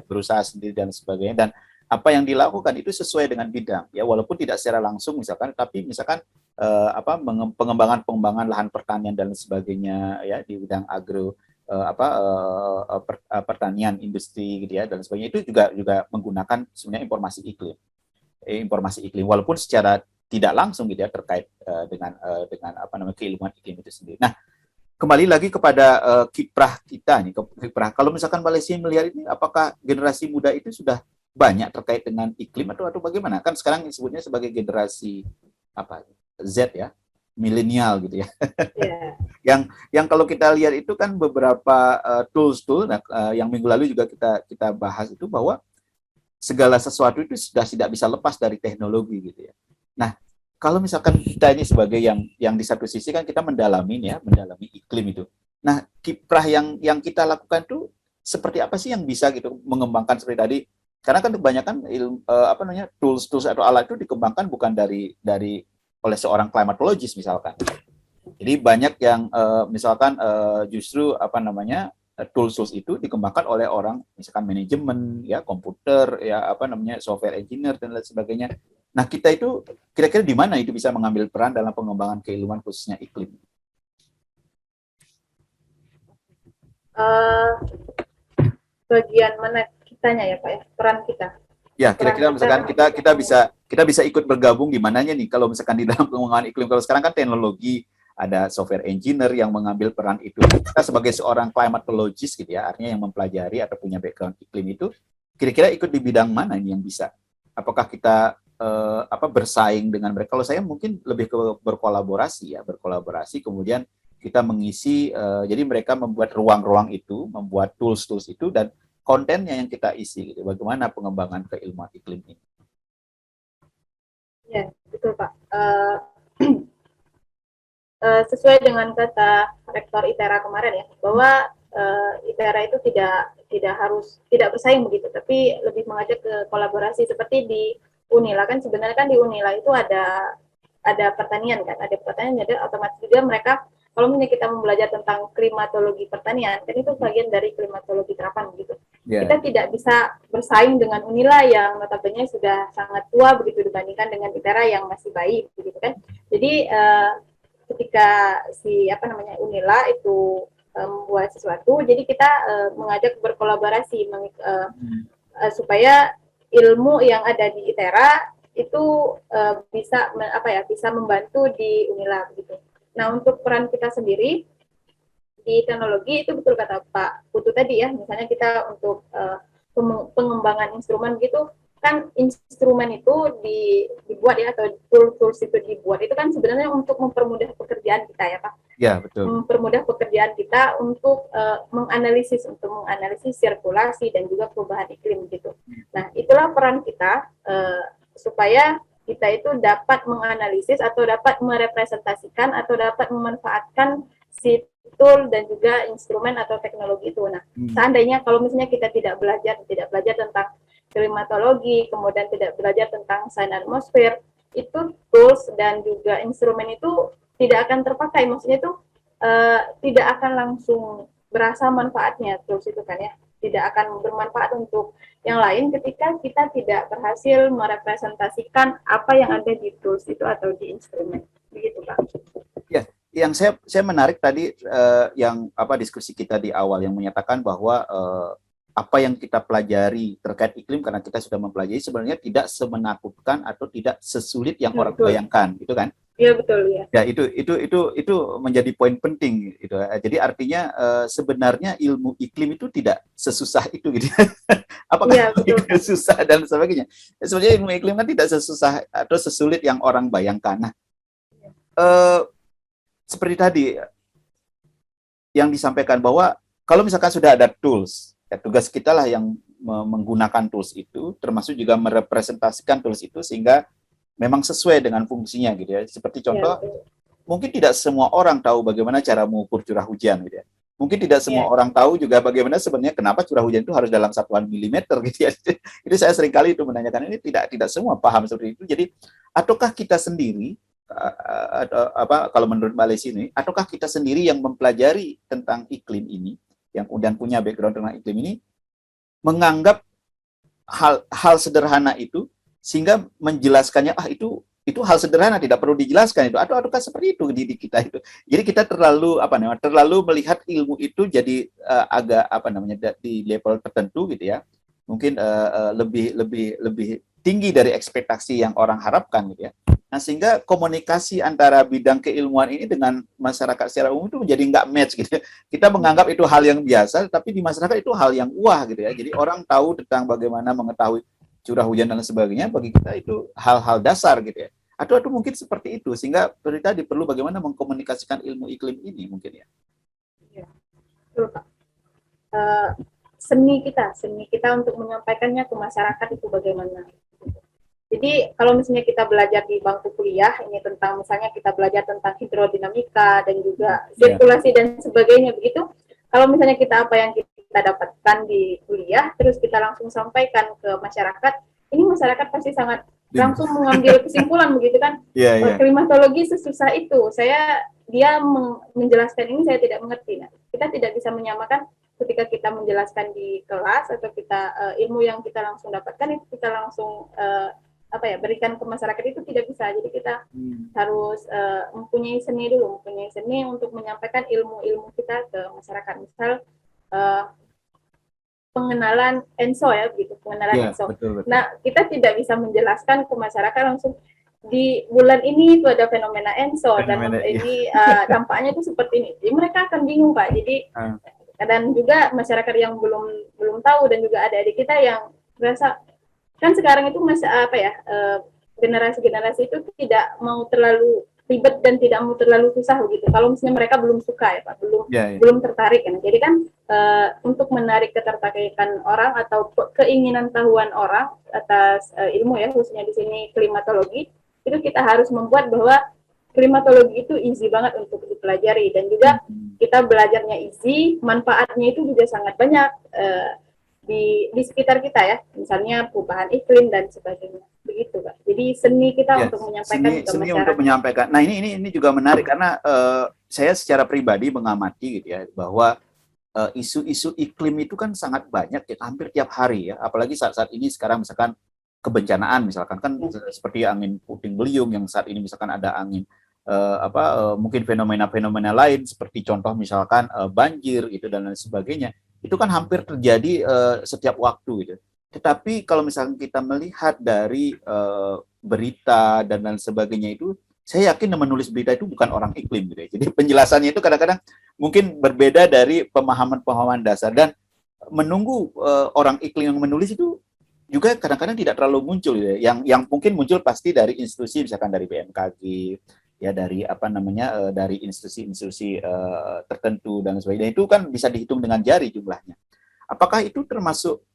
berusaha sendiri dan sebagainya, dan apa yang dilakukan itu sesuai dengan bidang ya, walaupun tidak secara langsung misalkan, tapi misalkan pengembangan lahan pertanian dan sebagainya ya, di bidang agro pertanian, industri gitu ya, dan sebagainya, itu juga menggunakan sebenarnya informasi iklim walaupun secara tidak langsung gitu ya, terkait dengan keilmuan iklim itu sendiri. Nah, kembali lagi kepada kiprah kita nih, kiprah. Kalau misalkan Malaysia melihat ini, apakah generasi muda itu sudah banyak terkait dengan iklim atau bagaimana? Kan sekarang disebutnya sebagai generasi Z ya, milenial gitu ya. Yang kalau kita lihat itu kan beberapa tools yang minggu lalu juga kita bahas itu, bahwa segala sesuatu itu sudah tidak bisa lepas dari teknologi gitu ya. Nah, kalau misalkan kita ini sebagai yang di satu sisi kan kita mendalami iklim itu. Nah, kiprah yang kita lakukan tuh seperti apa sih yang bisa gitu mengembangkan seperti tadi? Karena kan kebanyakan tools atau alat itu dikembangkan bukan dari oleh seorang climatologist misalkan. Jadi banyak yang misalkan justru tools itu dikembangkan oleh orang misalkan manajemen ya, komputer ya, software engineer dan lain sebagainya. Nah, kita itu kira-kira di mana itu bisa mengambil peran dalam pengembangan keilmuan khususnya iklim? Bagian mana kitanya ya Pak ya, peran kita? Ya, kira-kira misalkan kita bisa ikut bergabung di mananya nih kalau misalkan di dalam pengembangan iklim. Kalau sekarang kan teknologi, ada software engineer yang mengambil peran itu. Kita sebagai seorang climatologist gitu ya, artinya yang mempelajari atau punya background iklim itu, kira-kira ikut di bidang mana nih yang bisa? Apakah kita bersaing dengan mereka? Kalau saya mungkin lebih ke berkolaborasi, kemudian kita mengisi, jadi mereka membuat ruang-ruang itu, membuat tools-tools itu, dan kontennya yang kita isi gitu. Bagaimana pengembangan keilmuan iklim ini? Ya, betul Pak. Sesuai dengan kata Rektor ITERA kemarin ya, bahwa ITERA itu tidak bersaing begitu, tapi lebih mengajak ke kolaborasi. Seperti di Unila kan, sebenarnya kan di Unila itu ada pertanian kan, ada pertanian, jadi otomatis juga mereka, kalau misalnya kita mau belajar tentang klimatologi pertanian, kan itu bagian dari klimatologi terapan gitu. Kita tidak bisa bersaing dengan Unila yang notabene sudah sangat tua begitu dibandingkan dengan ITERA yang masih bayi begitu kan. Jadi ketika si Unila itu membuat sesuatu, jadi kita mengajak berkolaborasi supaya ilmu yang ada di ITERA itu bisa membantu di Unilab gitu. Nah, untuk peran kita sendiri di teknologi itu betul kata Pak Putu tadi ya, misalnya kita untuk pengembangan instrumen gitu kan, instrumen itu dibuat ya, atau tools itu dibuat itu kan sebenarnya untuk mempermudah pekerjaan kita ya Pak. Ya, betul. Mempermudah pekerjaan kita untuk menganalisis sirkulasi dan juga perubahan iklim gitu. Nah, itulah peran kita supaya kita itu dapat menganalisis atau dapat merepresentasikan atau dapat memanfaatkan si tool dan juga instrumen atau teknologi itu. Nah, seandainya kalau misalnya kita tidak belajar tentang klimatologi, kemudian tidak belajar tentang sains atmosfer, itu tools dan juga instrumen itu tidak akan terpakai. Maksudnya itu tidak akan langsung berasa manfaatnya tools itu kan ya. Tidak akan bermanfaat untuk yang lain ketika kita tidak berhasil merepresentasikan apa yang ada di tools itu atau di instrumen. Begitu Pak. Ya, yang saya menarik tadi yang diskusi kita di awal yang menyatakan bahwa apa yang kita pelajari terkait iklim karena kita sudah mempelajari sebenarnya tidak semenakutkan atau tidak sesulit yang orang bayangkan, gitu kan? Iya betul ya. Ya itu menjadi poin penting gitu. Jadi artinya sebenarnya ilmu iklim itu tidak sesusah itu gitu. Apakah itu susah dan sebagainya? Sebenarnya ilmu iklim kan tidak sesusah atau sesulit yang orang bayangkan. Nah, seperti tadi yang disampaikan bahwa kalau misalkan sudah ada tools, ya tugas kita lah yang menggunakan tools itu, termasuk juga merepresentasikan tools itu sehingga memang sesuai dengan fungsinya gitu ya. Seperti contoh, mungkin tidak semua orang tahu bagaimana cara mengukur curah hujan gitu ya. Mungkin tidak semua orang tahu juga bagaimana sebenarnya kenapa curah hujan itu harus dalam satuan milimeter gitu ya. Itu saya seringkali itu menanyakan, ini tidak semua paham seperti itu. Jadi, ataukah kita sendiri kalau menurut Mbak Lesi ini, ataukah kita sendiri yang mempelajari tentang iklim ini, yang kemudian punya background tentang iklim ini, menganggap hal sederhana itu sehingga menjelaskannya itu hal sederhana tidak perlu dijelaskan itu, ataukah seperti itu di kita itu. Jadi kita terlalu melihat ilmu itu jadi agak di level tertentu gitu ya, mungkin lebih tinggi dari ekspektasi yang orang harapkan gitu ya. Nah, sehingga komunikasi antara bidang keilmuan ini dengan masyarakat secara umum itu menjadi nggak match gitu. Kita menganggap itu hal yang biasa, tapi di masyarakat itu hal yang wah gitu ya. Jadi orang tahu tentang bagaimana mengetahui curah hujan dan sebagainya, bagi kita itu hal-hal dasar gitu ya. Atau mungkin seperti itu, sehingga tadi perlu bagaimana mengkomunikasikan ilmu iklim ini mungkin ya. Iya, betul Pak. Seni kita untuk menyampaikannya ke masyarakat itu bagaimana. Jadi kalau misalnya kita belajar di bangku kuliah ini tentang misalnya kita belajar tentang hidrodinamika dan juga sirkulasi dan sebagainya begitu, kalau misalnya kita apa yang kita dapatkan di kuliah terus kita langsung sampaikan ke masyarakat, ini masyarakat pasti sangat langsung mengambil kesimpulan begitu kan. Klimatologi sesusah itu, dia menjelaskan ini saya tidak mengerti. Nah, kita tidak bisa menyamakan ketika kita menjelaskan di kelas atau kita ilmu yang kita langsung dapatkan itu kita langsung berikan ke masyarakat itu tidak bisa. Jadi kita harus mempunyai seni untuk menyampaikan ilmu-ilmu kita ke masyarakat. Misal pengenalan ENSO ya, begitu, pengenalan ENSO. Betul. Nah, kita tidak bisa menjelaskan ke masyarakat langsung di bulan ini itu ada fenomena ENSO dan ini dampaknya itu seperti ini. Jadi mereka akan bingung Pak. Jadi dan juga masyarakat yang belum tahu dan juga adik-adik kita yang merasa kan sekarang itu generasi-generasi itu tidak mau terlalu ribet dan tidak mau terlalu susah begitu. Kalau misalnya mereka belum suka ya Pak, belum tertarik kan. Jadi kan untuk menarik ketertarikan orang atau keinginan tahuan orang atas ilmu ya, khususnya di sini klimatologi, itu kita harus membuat bahwa klimatologi itu easy banget untuk dipelajari dan juga kita belajarnya easy, manfaatnya itu juga sangat banyak di sekitar kita ya, misalnya perubahan iklim dan sebagainya, begitu Pak. Jadi seni kita untuk menyampaikan ke masyarakat. Untuk menyampaikan. Nah ini juga menarik karena saya secara pribadi mengamati gitu ya bahwa isu-isu iklim itu kan sangat banyak ya, hampir tiap hari ya, apalagi saat-saat ini sekarang misalkan kebencanaan misalkan kan seperti angin puting beliung yang saat ini misalkan ada angin mungkin fenomena-fenomena lain seperti contoh misalkan banjir gitu dan lain sebagainya, itu kan hampir terjadi setiap waktu gitu. Tetapi kalau misalkan kita melihat dari berita dan lain sebagainya itu, saya yakin yang menulis berita itu bukan orang iklim gitu ya. Jadi penjelasannya itu kadang-kadang mungkin berbeda dari pemahaman-pemahaman dasar, dan menunggu orang iklim yang menulis itu juga kadang-kadang tidak terlalu muncul gitu ya. Yang mungkin muncul pasti dari institusi, misalkan dari BMKG, ya dari dari institusi-institusi tertentu dan sebagainya. Itu kan bisa dihitung dengan jari jumlahnya. Apakah itu termasuk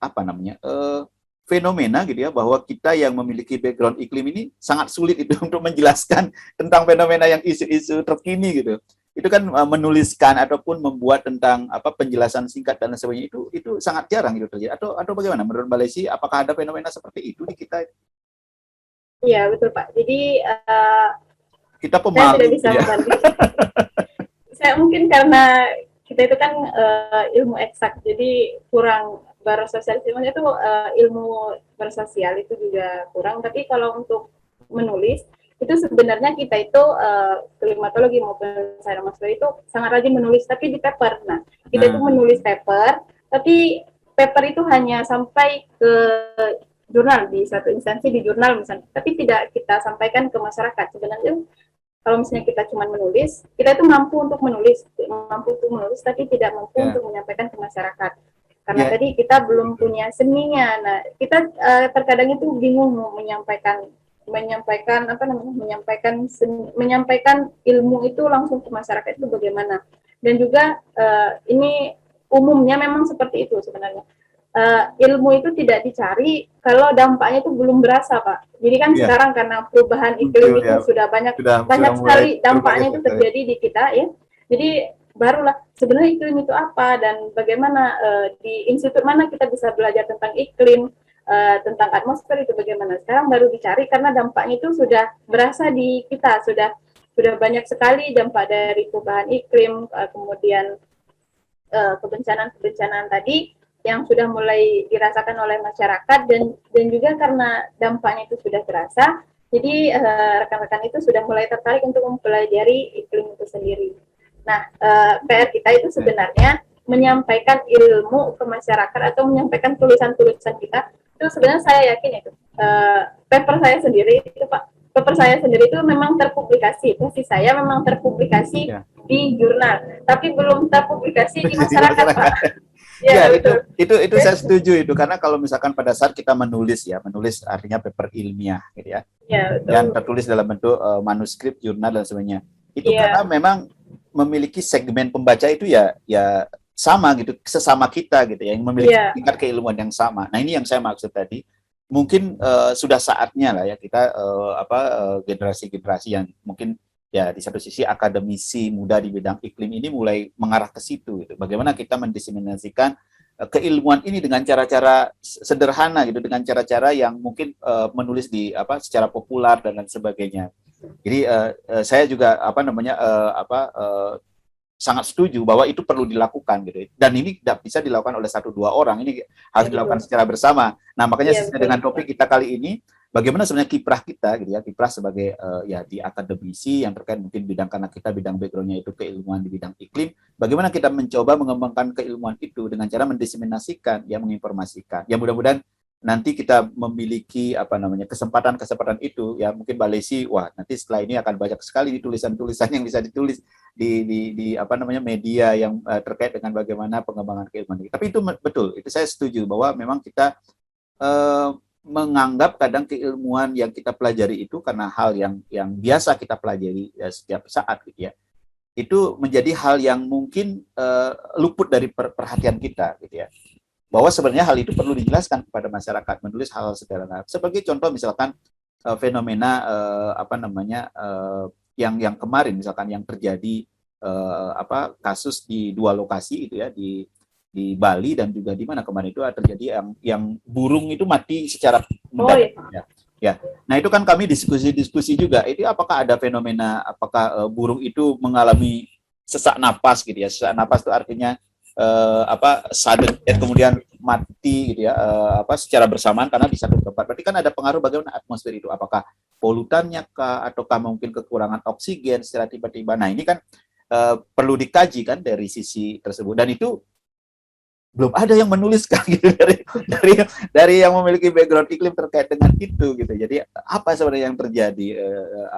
fenomena gitu ya, bahwa kita yang memiliki background iklim ini sangat sulit itu untuk menjelaskan tentang fenomena yang isu-isu terkini gitu. Itu kan menuliskan ataupun membuat tentang penjelasan singkat dan sebagainya, itu sangat jarang itu terjadi. Atau bagaimana menurut Mbak Lesi, apakah ada fenomena seperti itu di kita? Iya, betul Pak. Jadi kita pemalu, saya tidak bisa membantu. Saya mungkin karena kita itu kan ilmu eksak, jadi kurang bersosialisasi. Maksudnya itu ilmu bersosial itu juga kurang. Tapi kalau untuk menulis, itu sebenarnya kita itu klimatologi maupun atmosfer itu sangat rajin menulis, tapi di paper. Nah, kita itu menulis paper, tapi paper itu hanya sampai ke jurnal, di satu instansi di jurnal misalnya, tapi tidak kita sampaikan ke masyarakat. Sebenarnya kalau misalnya kita cuma menulis, kita itu mampu untuk menulis, tapi tidak mampu untuk menyampaikan ke masyarakat. Karena tadi kita belum punya seninya. Nah, kita terkadang itu bingung mau menyampaikan ilmu itu langsung ke masyarakat itu bagaimana. Dan juga ini umumnya memang seperti itu sebenarnya. Ilmu itu tidak dicari kalau dampaknya itu belum berasa, Pak. Jadi kan sekarang karena perubahan iklim itu sudah banyak sekali dampaknya itu terjadi di kita ya. Jadi barulah sebenarnya iklim itu apa dan bagaimana di institut mana kita bisa belajar tentang iklim, tentang atmosfer itu bagaimana. Sekarang baru dicari karena dampaknya itu sudah berasa di kita, sudah banyak sekali dampak dari perubahan iklim, kemudian kebencanaan tadi yang sudah mulai dirasakan oleh masyarakat, dan juga karena dampaknya itu sudah terasa, jadi rekan-rekan itu sudah mulai tertarik untuk mempelajari iklim itu sendiri. Nah, PR kita itu sebenarnya menyampaikan ilmu ke masyarakat atau menyampaikan tulisan-tulisan kita, itu sebenarnya saya yakin itu paper saya sendiri itu Pak, paper saya sendiri itu memang terpublikasi, tesis saya memang terpublikasi di jurnal, tapi belum terpublikasi di masyarakat Pak. Ya, itu saya setuju itu, karena kalau misalkan pada saat kita menulis artinya paper ilmiah gitu ya, yang tertulis dalam bentuk manuskrip, jurnal dan sebagainya, itu karena memang memiliki segmen pembaca itu ya sama gitu, sesama kita gitu ya, yang memiliki tingkat keilmuan yang sama. Nah, ini yang saya maksud tadi, mungkin sudah saatnya lah ya kita generasi-generasi yang mungkin ya di satu sisi akademisi muda di bidang iklim ini mulai mengarah ke situ gitu. Bagaimana kita mendiseminasikan keilmuan ini dengan cara-cara sederhana gitu, dengan cara-cara yang mungkin menulis di secara populer dan lain sebagainya. Jadi saya juga sangat setuju bahwa itu perlu dilakukan gitu. Dan ini tidak bisa dilakukan oleh 1-2 orang, ini harus dilakukan secara bersama. Nah, makanya sesuai dengan topik kita kali ini, bagaimana sebenarnya kiprah kita gitu ya, kiprah sebagai di akademisi yang terkait mungkin bidang, karena kita bidang background-nya itu keilmuan di bidang iklim, bagaimana kita mencoba mengembangkan keilmuan itu dengan cara mendiseminasikan, ya menginformasikan. Ya mudah-mudahan nanti kita memiliki kesempatan itu ya, mungkin Mbak Lesi, wah nanti setelah ini akan banyak sekali tulisan-tulisan yang bisa ditulis di media yang terkait dengan bagaimana pengembangan keilmuan ini. Tapi itu betul, itu saya setuju bahwa memang kita menganggap kadang keilmuan yang kita pelajari itu karena hal yang biasa kita pelajari ya, setiap saat gitu ya, itu menjadi hal yang mungkin luput dari perhatian kita gitu ya, bahwa sebenarnya hal itu perlu dijelaskan kepada masyarakat, menulis hal sederhana. Sebagai contoh misalkan fenomena yang kemarin misalkan yang terjadi kasus di 2 lokasi itu ya, di Bali dan juga di mana kemarin itu terjadi yang burung itu mati secara mendadak. Ya. Nah, itu kan kami diskusi juga. Itu apakah ada fenomena, apakah burung itu mengalami sesak napas gitu ya. Sesak napas itu artinya sudden death, kemudian mati gitu ya, secara bersamaan karena di satu tempat. Berarti kan ada pengaruh bagaimana atmosfer itu, apakah polutannya kah, ataukah mungkin kekurangan oksigen secara tiba-tiba. Nah ini kan perlu dikaji kan dari sisi tersebut, dan itu belum ada yang menuliskan gitu dari yang memiliki background iklim terkait dengan itu gitu. Jadi apa sebenarnya yang terjadi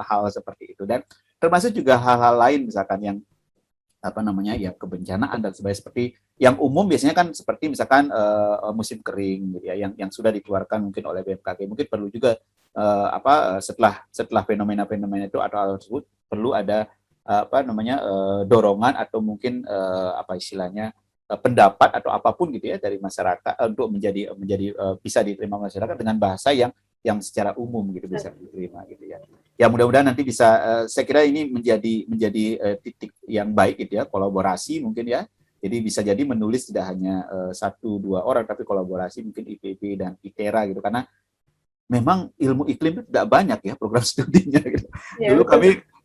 hal seperti itu, dan termasuk juga hal-hal lain misalkan yang apa namanya ya kebencanaan dan sebagainya, seperti yang umum biasanya kan seperti misalkan musim kering gitu ya, yang sudah dikeluarkan mungkin oleh BMKG, mungkin perlu juga setelah fenomena-fenomena itu atau hal tersebut perlu ada apa namanya dorongan atau mungkin apa istilahnya pendapat atau apapun gitu ya dari masyarakat untuk menjadi bisa diterima masyarakat dengan bahasa yang secara umum gitu bisa diterima gitu ya. Ya mudah-mudahan nanti bisa saya kira ini menjadi titik yang baik gitu ya, kolaborasi mungkin ya. Jadi bisa jadi menulis tidak hanya 1-2 orang, tapi kolaborasi mungkin IPB dan ITERA gitu, karena memang ilmu iklim itu tidak banyak ya program studinya gitu. Ya,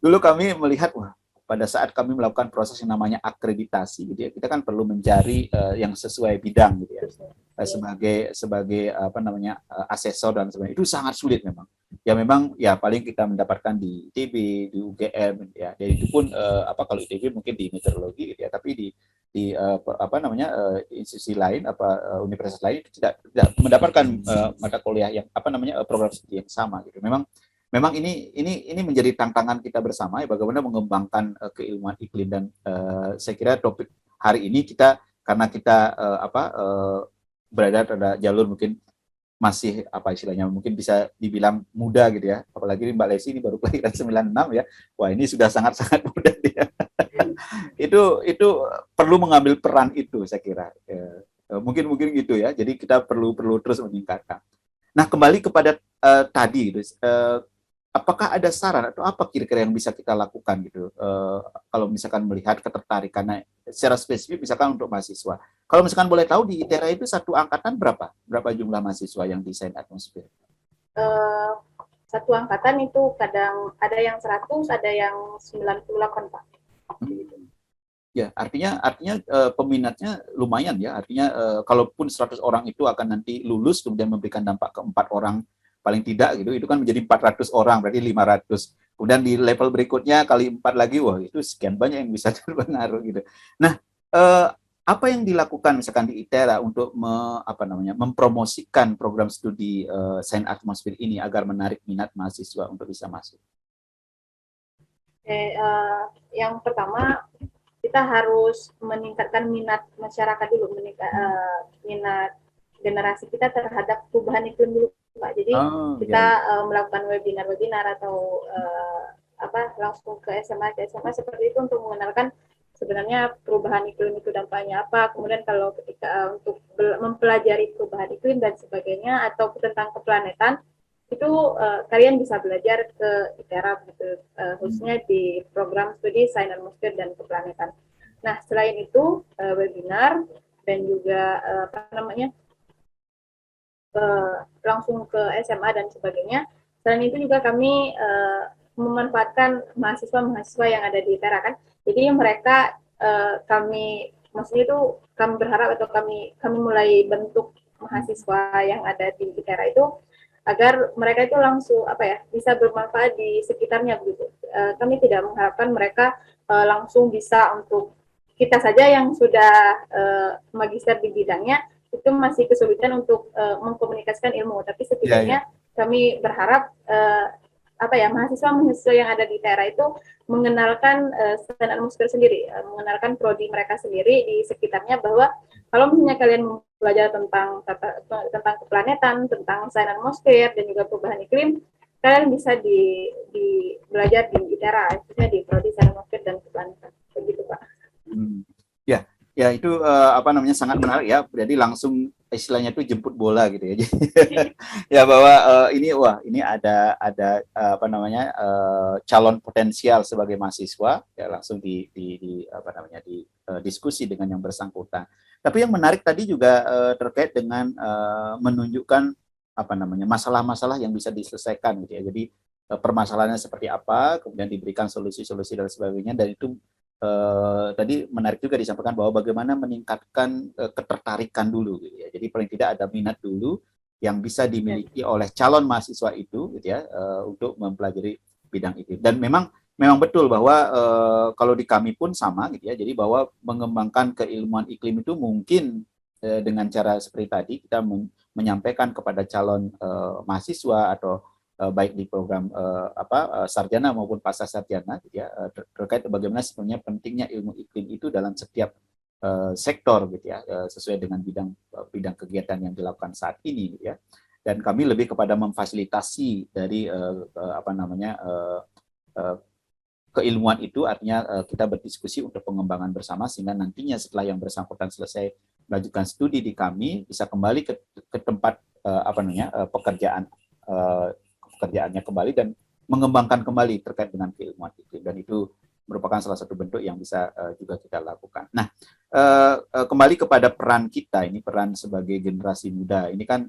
dulu kami melihat wah, pada saat kami melakukan proses yang namanya akreditasi gitu ya, kita kan perlu mencari yang sesuai bidang gitu ya. Sebagai apa namanya asesor dan sebagainya, itu sangat sulit memang. Ya memang ya paling kita mendapatkan di ITB, di UGM ya. Jadi itu pun kalau ITB mungkin di meteorologi gitu ya, tapi di apa namanya institusi lain universitas lain tidak mendapatkan mata kuliah yang apa namanya program studi yang sama gitu. Memang ini menjadi tantangan kita bersama ya, bagaimana mengembangkan keilmuan iklim, dan saya kira topik hari ini kita karena kita berada pada jalur mungkin masih apa istilahnya mungkin bisa dibilang muda gitu ya, apalagi Mbak Lesi ini baru kelahiran 96 ya, wah ini sudah sangat muda dia. itu perlu mengambil peran itu saya kira mungkin gitu ya, jadi kita perlu terus meningkatkan. Nah kembali kepada tadi gitu, apakah ada saran atau apa kira-kira yang bisa kita lakukan gitu kalau misalkan melihat ketertarikan secara spesifik misalkan untuk mahasiswa. Kalau misalkan boleh tahu di ITERA itu satu angkatan berapa jumlah mahasiswa yang desain atmosfer? Satu angkatan itu kadang ada yang 100, ada yang 98 Pak. Ya, artinya peminatnya lumayan ya. Artinya kalaupun 100 orang itu akan nanti lulus kemudian memberikan dampak ke 4 orang paling tidak gitu, itu kan menjadi 400 orang, berarti 500. Kemudian di level berikutnya kali 4 lagi, wah itu sekian banyak yang bisa berpengaruh gitu. Nah, apa yang dilakukan misalkan di ITERA untuk mempromosikan program studi sains atmosfer ini agar menarik minat mahasiswa untuk bisa masuk? Yang pertama kita harus meningkatkan minat masyarakat dulu, minat generasi kita terhadap perubahan iklim dulu Pak. Jadi kita melakukan webinar atau langsung ke SMA seperti itu untuk mengenalkan sebenarnya perubahan iklim itu dampaknya apa. Kemudian kalau ketika untuk mempelajari perubahan iklim dan sebagainya atau tentang keplanetan itu kalian bisa belajar ke ITERA gitu, khususnya di program studi sains atmosfer dan keplanetan. Nah selain itu webinar dan juga langsung ke SMA dan sebagainya. Selain itu juga kami memanfaatkan mahasiswa yang ada di ITERA kan. Jadi mereka maksudnya itu kami berharap atau kami mulai bentuk mahasiswa yang ada di ITERA itu agar mereka itu langsung bisa bermanfaat di sekitarnya begitu. Kami tidak mengharapkan mereka langsung bisa, untuk kita saja yang sudah magister di bidangnya itu masih kesulitan untuk mengkomunikasikan ilmu, tapi setidaknya kami berharap mahasiswa yang ada di ITERA itu mengenalkan sains atmosfer sendiri, mengenalkan prodi mereka sendiri di sekitarnya, bahwa kalau misalnya kalian belajar tentang keplanetan, tentang sains atmosfer dan juga perubahan iklim, kalian bisa belajar di ITERA, khususnya di prodi sains atmosfer dan keplanetan. Begitu Pak. Ya itu sangat menarik ya. Jadi langsung istilahnya itu jemput bola gitu ya. Ya bahwa ini ada calon potensial sebagai mahasiswa ya, langsung diskusi dengan yang bersangkutan. Tapi yang menarik tadi juga terkait dengan menunjukkan masalah-masalah yang bisa diselesaikan gitu ya. Jadi permasalahannya seperti apa, kemudian diberikan solusi-solusi dan sebagainya, dan itu tadi menarik juga disampaikan bahwa bagaimana meningkatkan ketertarikan dulu gitu ya. Jadi paling tidak ada minat dulu, yang bisa dimiliki oleh calon mahasiswa itu, gitu ya, untuk mempelajari bidang itu. Dan memang betul bahwa kalau di kami pun sama, gitu ya. Jadi bahwa mengembangkan keilmuan iklim itu mungkin dengan cara seperti tadi kita menyampaikan kepada calon mahasiswa atau baik di program sarjana maupun pasca sarjana, gitu ya, terkait bagaimana sebenarnya pentingnya ilmu iklim itu dalam setiap sektor, gitu ya, sesuai dengan bidang kegiatan yang dilakukan saat ini, gitu ya. Dan kami lebih kepada memfasilitasi dari keilmuan itu, artinya kita berdiskusi untuk pengembangan bersama sehingga nantinya setelah yang bersangkutan selesai melanjutkan studi di kami bisa kembali ke tempat pekerjaannya kembali dan mengembangkan kembali terkait dengan keilmuan iklim, dan itu merupakan salah satu bentuk yang bisa juga kita lakukan. Nah, kembali kepada peran kita, ini peran sebagai generasi muda. Ini kan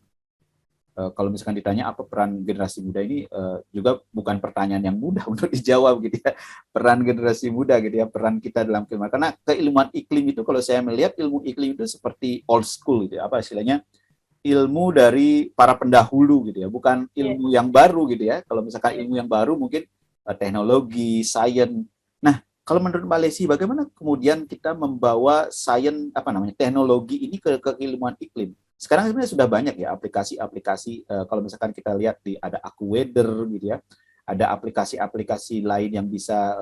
kalau misalkan ditanya apa peran generasi muda ini, juga bukan pertanyaan yang mudah untuk dijawab, gitu ya. Peran generasi muda, gitu ya, peran kita dalam keilmuan. Karena keilmuan iklim itu kalau saya melihat ilmu iklim itu seperti old school, gitu ya, apa istilahnya, ilmu dari para pendahulu, gitu ya, bukan ilmu yang baru, gitu ya. Kalau misalkan ilmu yang baru mungkin teknologi, sains. Nah, kalau menurut Mbak Lesi, bagaimana kemudian kita membawa sains, teknologi ini ke keilmuan iklim? Sekarang sebenarnya sudah banyak ya aplikasi-aplikasi, kalau misalkan kita lihat ada AccuWeather, gitu ya, ada aplikasi-aplikasi lain yang bisa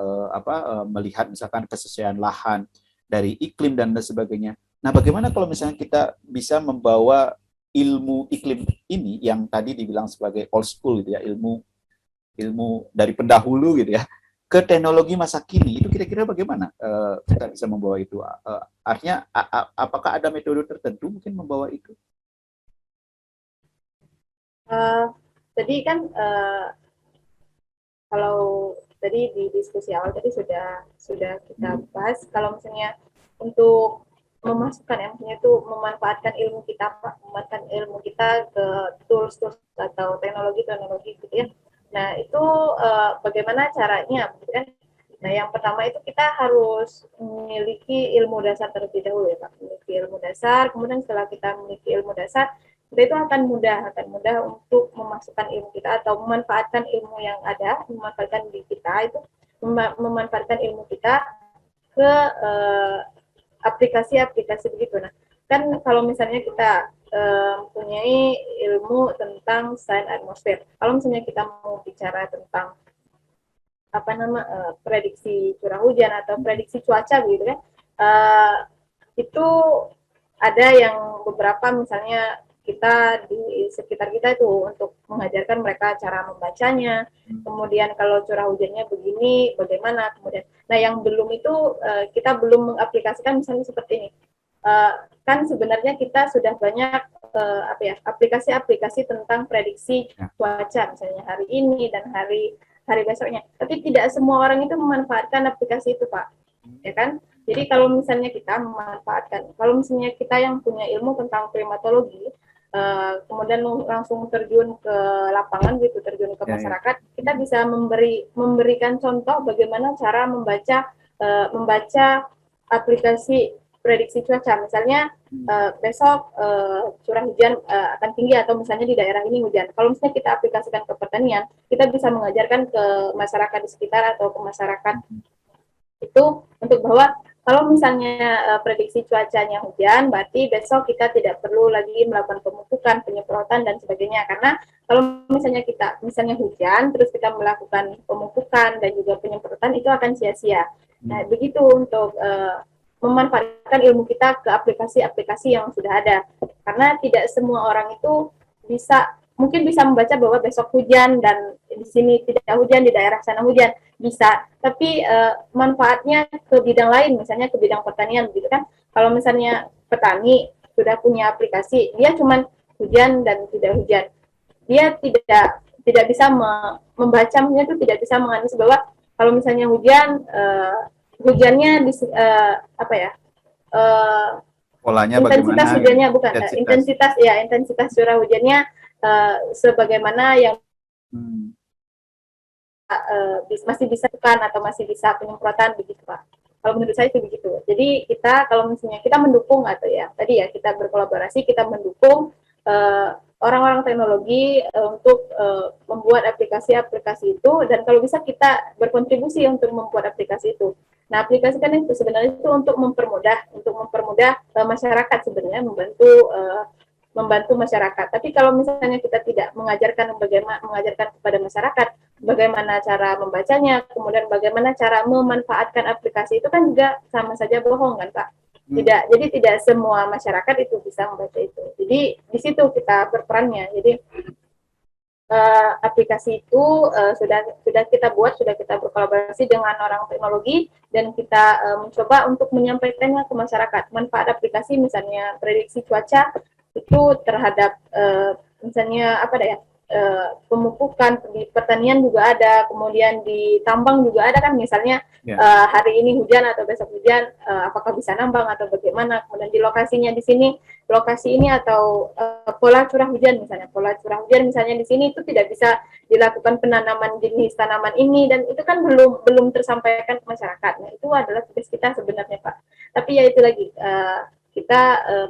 melihat misalkan kesesuaian lahan dari iklim dan sebagainya. Nah, bagaimana kalau misalnya kita bisa membawa ilmu iklim ini yang tadi dibilang sebagai old school, gitu ya, ilmu dari pendahulu, gitu ya, ke teknologi masa kini, itu kira-kira bagaimana kita bisa membawa itu? Artinya apakah ada metode tertentu mungkin membawa itu? Jadi kan kalau tadi di diskusi awal tadi sudah kita bahas, kalau misalnya untuk memasukkan, maksudnya itu memanfaatkan ilmu kita ke tools atau teknologi gitu ya. Nah, itu bagaimana caranya, gitu kan? Nah, yang pertama itu kita harus memiliki ilmu dasar terlebih dahulu, ya Pak. Memiliki ilmu dasar, kemudian setelah kita memiliki ilmu dasar, kita itu akan mudah untuk memasukkan ilmu kita atau memanfaatkan ilmu yang ada, memanfaatkan diri kita itu, memanfaatkan ilmu kita ke aplikasi-aplikasi begitu. Nah, kan kalau misalnya kita mempunyai ilmu tentang sains atmosfer, kalau misalnya kita mau bicara tentang prediksi curah hujan atau prediksi cuaca begitu kan, itu ada yang beberapa misalnya kita di sekitar kita itu untuk mengajarkan mereka cara membacanya, kemudian kalau curah hujannya begini bagaimana, kemudian nah yang belum itu kita belum mengaplikasikan misalnya seperti ini. Kan sebenarnya kita sudah banyak aplikasi-aplikasi tentang prediksi cuaca misalnya hari ini dan hari besoknya. Tapi tidak semua orang itu memanfaatkan aplikasi itu, Pak. Ya kan? Jadi kalau misalnya kita memanfaatkan, kalau misalnya kita yang punya ilmu tentang klimatologi, kemudian langsung terjun ke lapangan gitu, terjun ke masyarakat, kita bisa memberikan contoh bagaimana cara membaca aplikasi prediksi cuaca. Misalnya besok curah hujan akan tinggi atau misalnya di daerah ini hujan. Kalau misalnya kita aplikasikan ke pertanian, kita bisa mengajarkan ke masyarakat di sekitar atau ke masyarakat itu untuk bahwa kalau misalnya prediksi cuacanya hujan, berarti besok kita tidak perlu lagi melakukan pemupukan, penyemprotan dan sebagainya. Karena kalau misalnya hujan, terus kita melakukan pemupukan dan juga penyemprotan, itu akan sia-sia. Nah, begitu untuk memanfaatkan ilmu kita ke aplikasi-aplikasi yang sudah ada. Karena tidak semua orang itu mungkin bisa membaca bahwa besok hujan dan di sini tidak hujan, di daerah sana hujan, bisa. Tapi manfaatnya ke bidang lain, misalnya ke bidang pertanian gitu kan. Kalau misalnya petani sudah punya aplikasi, dia cuma hujan dan tidak hujan. Dia tidak bisa membacanya, itu tidak bisa menganalisis bahwa kalau misalnya hujan, hujannya polanya intensitas bagaimana, hujannya bukan intensitas curah hujannya sebagaimana yang masih bisa atau masih bisa penyemprotan begitu, Pak. Kalau menurut saya itu begitu. Jadi kita kalau misalnya kita mendukung atau ya tadi ya kita berkolaborasi, kita mendukung orang-orang teknologi untuk membuat aplikasi-aplikasi itu, dan kalau bisa kita berkontribusi untuk membuat aplikasi itu. Nah, aplikasi kan itu sebenarnya itu untuk mempermudah masyarakat sebenarnya, membantu masyarakat. Tapi kalau misalnya kita tidak mengajarkan kepada masyarakat bagaimana cara membacanya, kemudian bagaimana cara memanfaatkan aplikasi itu, kan juga sama saja bohong kan, Pak. Jadi tidak semua masyarakat itu bisa membaca itu. Jadi di situ kita berperannya. Jadi aplikasi itu sudah kita buat, sudah kita berkolaborasi dengan orang teknologi, dan kita mencoba untuk menyampaikannya ke masyarakat. Manfaat aplikasi misalnya prediksi cuaca itu terhadap misalnya pemupukan di pertanian juga ada, kemudian di tambang juga ada kan, misalnya hari ini hujan atau besok hujan, apakah bisa nambang atau bagaimana, kemudian di lokasinya di sini, lokasi ini atau pola curah hujan misalnya di sini itu tidak bisa dilakukan penanaman jenis tanaman ini, dan itu kan belum tersampaikan ke masyarakat. Nah, itu adalah tugas kita sebenarnya, Pak. Tapi ya itu lagi,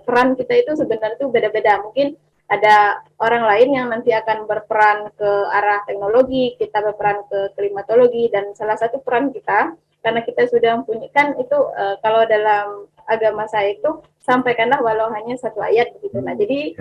peran kita itu sebenarnya itu beda-beda. Mungkin ada orang lain yang nanti akan berperan ke arah teknologi, kita berperan ke klimatologi, dan salah satu peran kita, karena kita sudah mempunyai kan itu kalau dalam agama saya itu, sampaikanlah walau hanya satu ayat begitu. Nah, jadi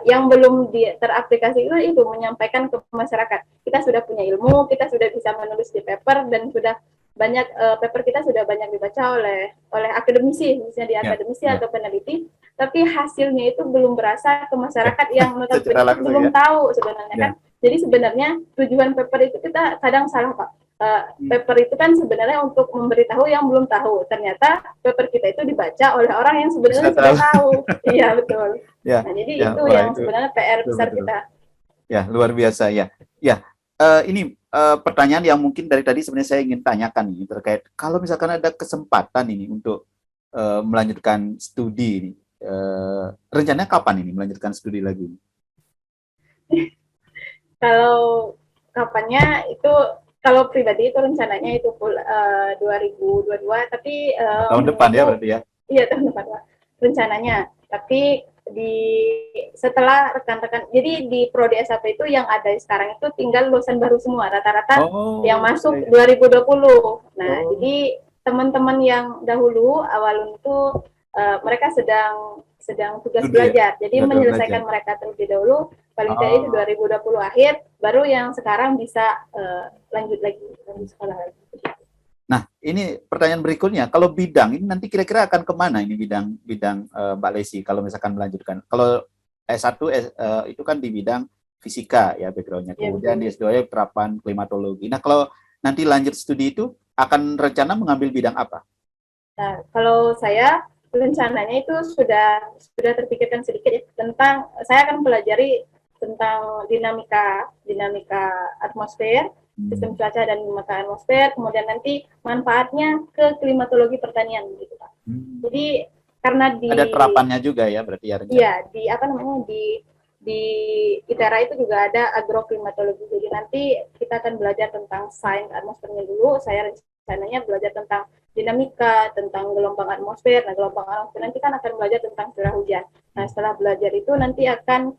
yang belum teraplikasi itu menyampaikan ke masyarakat. Kita sudah punya ilmu, kita sudah bisa menulis di paper, dan sudah banyak paper kita sudah banyak dibaca oleh akademisi, misalnya di akademisi atau peneliti, tapi hasilnya itu belum berasa ke masyarakat yang notabene belum tahu sebenarnya kan. Jadi sebenarnya tujuan paper itu kita kadang salah, Pak. Paper itu kan sebenarnya untuk memberitahu yang belum tahu. Ternyata paper kita itu dibaca oleh orang yang sebenarnya sudah tahu. Iya, betul. Nah, jadi itu yang sebenarnya PR besar kita. Ya, luar biasa ya. Ya, ini pertanyaan yang mungkin dari tadi sebenarnya saya ingin tanyakan ini terkait kalau misalkan ada kesempatan ini untuk melanjutkan studi ini, rencananya kapan ini melanjutkan studi lagi? Kalau kapannya itu, kalau pribadi itu rencananya itu 2022, tapi tahun depan ya berarti ya? Iya, tahun depan, Pak, rencananya. Tapi setelah rekan-rekan, jadi di Prodi S1 itu yang ada sekarang itu tinggal lulusan baru semua, rata-rata yang masuk 2020. Nah, jadi teman-teman yang dahulu awal itu mereka sedang tugas belajar, jadi menyelesaikan mereka terlebih dahulu, paling tidak itu 2020 akhir, baru yang sekarang bisa lanjut sekolah lagi. Nah, ini pertanyaan berikutnya, kalau bidang ini nanti kira-kira akan kemana ini bidang Mbak Lesi kalau misalkan melanjutkan? Kalau S1 itu kan di bidang fisika ya background-nya, kemudian di S2 terapan klimatologi. Nah, kalau nanti lanjut studi itu akan rencana mengambil bidang apa? Nah, kalau saya rencananya itu sudah terpikirkan sedikit ya, tentang saya akan pelajari tentang dinamika atmosfer, sistem cuaca dan dinamika atmosfer, kemudian nanti manfaatnya ke klimatologi pertanian gitu, Pak. Jadi karena ada terapannya juga ya berarti ya rencana. Iya, di ITERA itu juga ada agroklimatologi. Jadi nanti kita akan belajar tentang sains atmosfernya dulu. Saya rencananya belajar tentang dinamika, tentang gelombang atmosfer. Nah, gelombang atmosfer nanti kan akan belajar tentang curah hujan. Nah, setelah belajar itu nanti akan